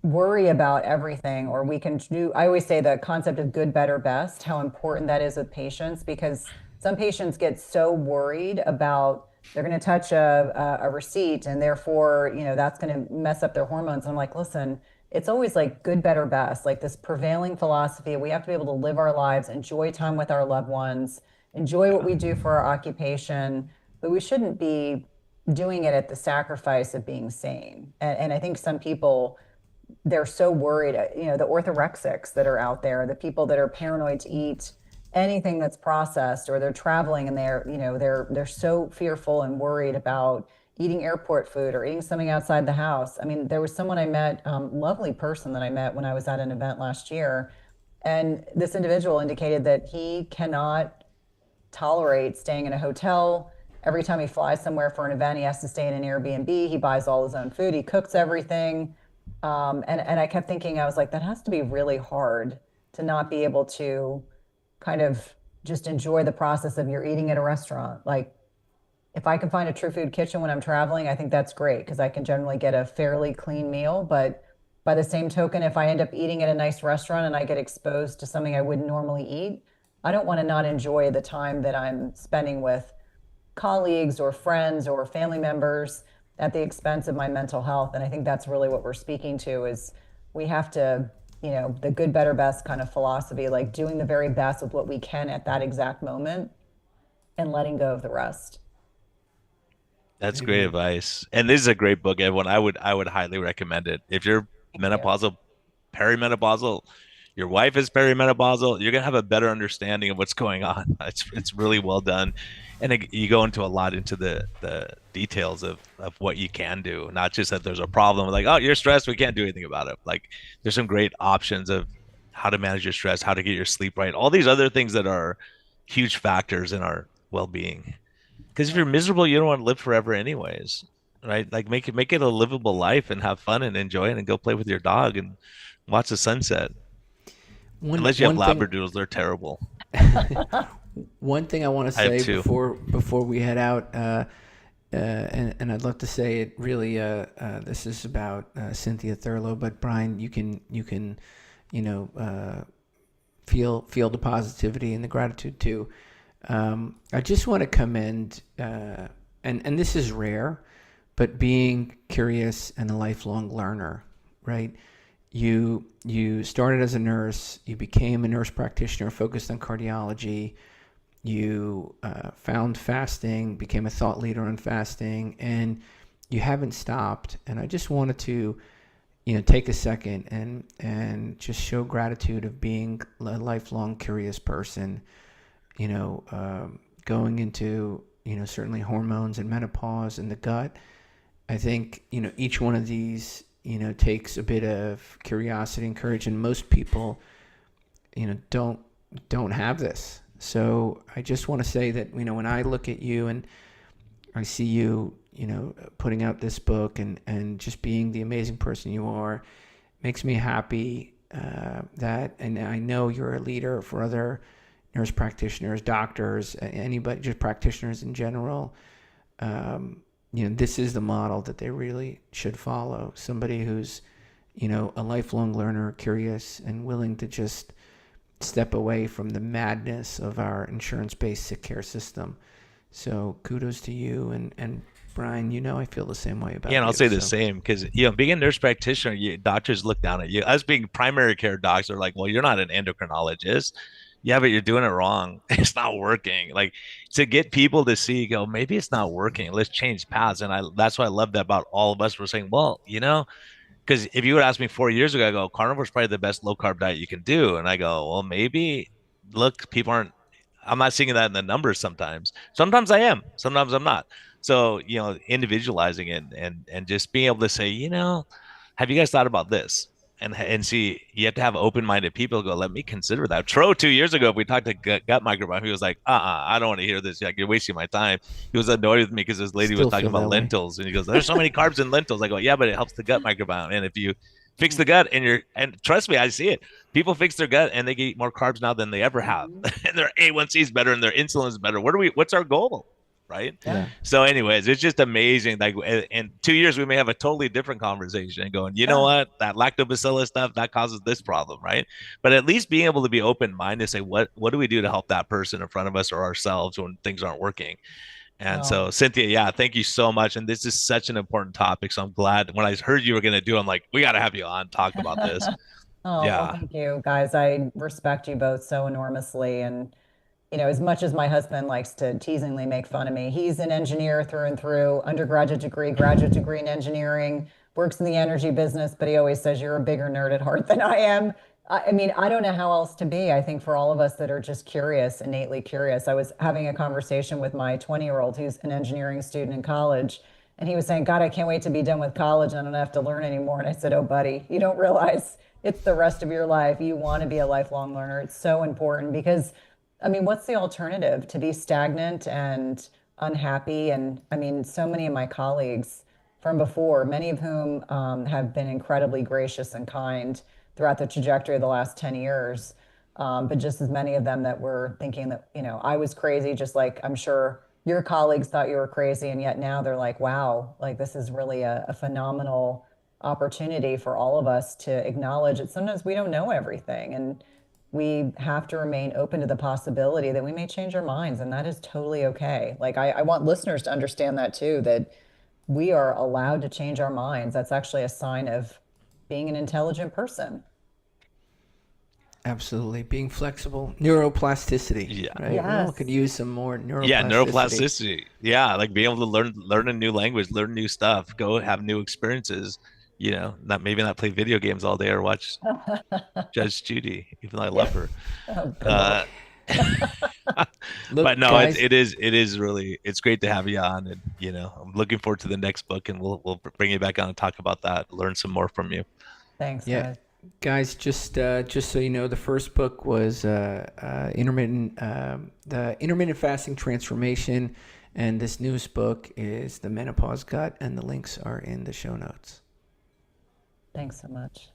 worry about everything, or we can do, I always say the concept of good, better, best, how important that is with patients, because some patients get so worried about they're going to touch a receipt and therefore, that's going to mess up their hormones. I'm like, listen, it's always like good, better, best, like this prevailing philosophy. We have to be able to live our lives, enjoy time with our loved ones, enjoy what Yeah. we do for our occupation, but we shouldn't be doing it at the sacrifice of being sane. And I think some people, they're so worried, the orthorexics that are out there, the people that are paranoid to eat anything that's processed, or they're traveling and they're so fearful and worried about eating airport food or eating something outside the house. I mean, there was someone I met, lovely person that I met when I was at an event last year. And this individual indicated that he cannot tolerate staying in a hotel. Every time he flies somewhere for an event, he has to stay in an Airbnb. He buys all his own food. He cooks everything. And I kept thinking, I was like, that has to be really hard to not be able to kind of just enjoy the process of you're eating at a restaurant. Like, if I can find a True Food Kitchen when I'm traveling, I think that's great because I can generally get a fairly clean meal. But by the same token, if I end up eating at a nice restaurant and I get exposed to something I wouldn't normally eat, I don't want to not enjoy the time that I'm spending with colleagues or friends or family members at the expense of my mental health. And I think that's really what we're speaking to is we have to, the good, better, best kind of philosophy, like doing the very best with what we can at that exact moment and letting go of the rest. That's great Amen. advice. And this is a great book, everyone. I would highly recommend it. If you're Thank you. menopausal, perimenopausal, your wife is perimenopausal, you're gonna have a better understanding of what's going on. It's really well done. And you go into a lot into the details of what you can do, not just that there's a problem, like, oh, you're stressed, we can't do anything about it. Like there's some great options of how to manage your stress, how to get your sleep right, all these other things that are huge factors in our well-being. Because if Yeah. you're miserable, you don't want to live forever anyways, right? Like make it a livable life and have fun and enjoy it and go play with your dog and watch the sunset. One Unless you have one thing Labradoodles, they're terrible. one thing I want to I have say two. before we head out, and I'd love to say it really. This is about Cynthia Thurlow, but Brian, you can, you know, feel the positivity and the gratitude too. I just want to commend, and this is rare, but being curious and a lifelong learner, right? You started as a nurse, you became a nurse practitioner focused on cardiology. You found fasting, became a thought leader on fasting, and you haven't stopped. And I just wanted to, take a second and just show gratitude of being a lifelong curious person. Going into certainly hormones and menopause and the gut. I think each one of these takes a bit of curiosity and courage, and most people don't have this. So I just want to say that when I look at you and I see you putting out this book and just being the amazing person you are, makes me happy that, and I know you're a leader for other nurse practitioners, doctors, anybody, just practitioners in general. This is the model that they really should follow. Somebody who's, a lifelong learner, curious, and willing to just step away from the madness of our insurance-based sick care system. So kudos to you. And Brian, I feel the same way Yeah, about and I'll you. say the So same because being a nurse practitioner, doctors look down at you. Us being primary care docs are like, well, you're not an endocrinologist. Yeah, but you're doing it wrong. It's not working. Like to get people to see, go, maybe it's not working. Let's change paths. And that's why I love that about all of us. We're saying, well, because if you would ask me 4 years ago, I go, carnivore is probably the best low carb diet you can do. And I go, well, maybe look, people aren't, I'm not seeing that in the numbers sometimes. Sometimes I am, sometimes I'm not. So, individualizing it and just being able to say, have you guys thought about this? And see, you have to have open-minded people go, let me consider that. Tro 2 years ago, if we talked to gut microbiome, he was like, I don't want to hear this. Like, you're wasting my time. He was annoyed with me because this lady was still talking feel about that way. lentils. And he goes, there's so many carbs in lentils. I go, yeah, but it helps the gut microbiome. And if you fix the gut and trust me, I see it. People fix their gut and they eat more carbs now than they ever have. Mhm. And their A1C is better and their insulin is better. What's our goal? Right. Yeah. Yeah. So, anyways, it's just amazing. Like in 2 years, we may have a totally different conversation and going, you know Yeah. what, that lactobacillus stuff that causes this problem, right? But at least being able to be open minded, say, what do we do to help that person in front of us or ourselves when things aren't working? And Oh. so, Cynthia, yeah, thank you so much. And this is such an important topic. So I'm glad when I heard you were going to do, I'm like, we got to have you on, talk about this. Oh, well, Yeah. thank you, guys. I respect you both so enormously. And, as much as my husband likes to teasingly make fun of me, he's an engineer through and through, undergraduate degree, graduate degree in engineering, works in the energy business, but he always says you're a bigger nerd at heart than I am. I mean, I don't know how else to be. I think for all of us that are just curious, innately curious, I was having a conversation with my 20-year-old who's an engineering student in college, And he was saying, God, I can't wait to be done with college and I don't have to learn anymore. And I said, oh, buddy, you don't realize it's the rest of your life. You want to be a lifelong learner. It's so important because, I mean, what's the alternative? To be stagnant and unhappy? And I mean, so many of my colleagues from before, many of whom have been incredibly gracious and kind throughout the trajectory of the last 10 years. But just as many of them that were thinking that, I was crazy, just like I'm sure your colleagues thought you were crazy. And yet now they're like, wow, like this is really a phenomenal opportunity for all of us to acknowledge that sometimes we don't know everything. And we have to remain open to the possibility that we may change our minds. And that is totally okay. Like, I want listeners to understand that too, that we are allowed to change our minds. That's actually a sign of being an intelligent person. Absolutely. Being flexible. Neuroplasticity, Yeah. right? We all could Yes. use some more Yeah, neuroplasticity. neuroplasticity. Yeah, like being able to learn a new language, learn new stuff, go have new experiences, not maybe not play video games all day or watch Judge Judy, even though I love Yeah. her. Oh, good Lord. Uh but Look, no, it, guys, it is it is really it's great to have you on, and I'm looking forward to the next book, and we'll bring you back on and talk about that, learn some more from you. Thanks, yeah, guys. guys, just so you know, the first book was the intermittent fasting transformation, and this newest book is the menopause gut, and the links are in the show notes. Thanks so much.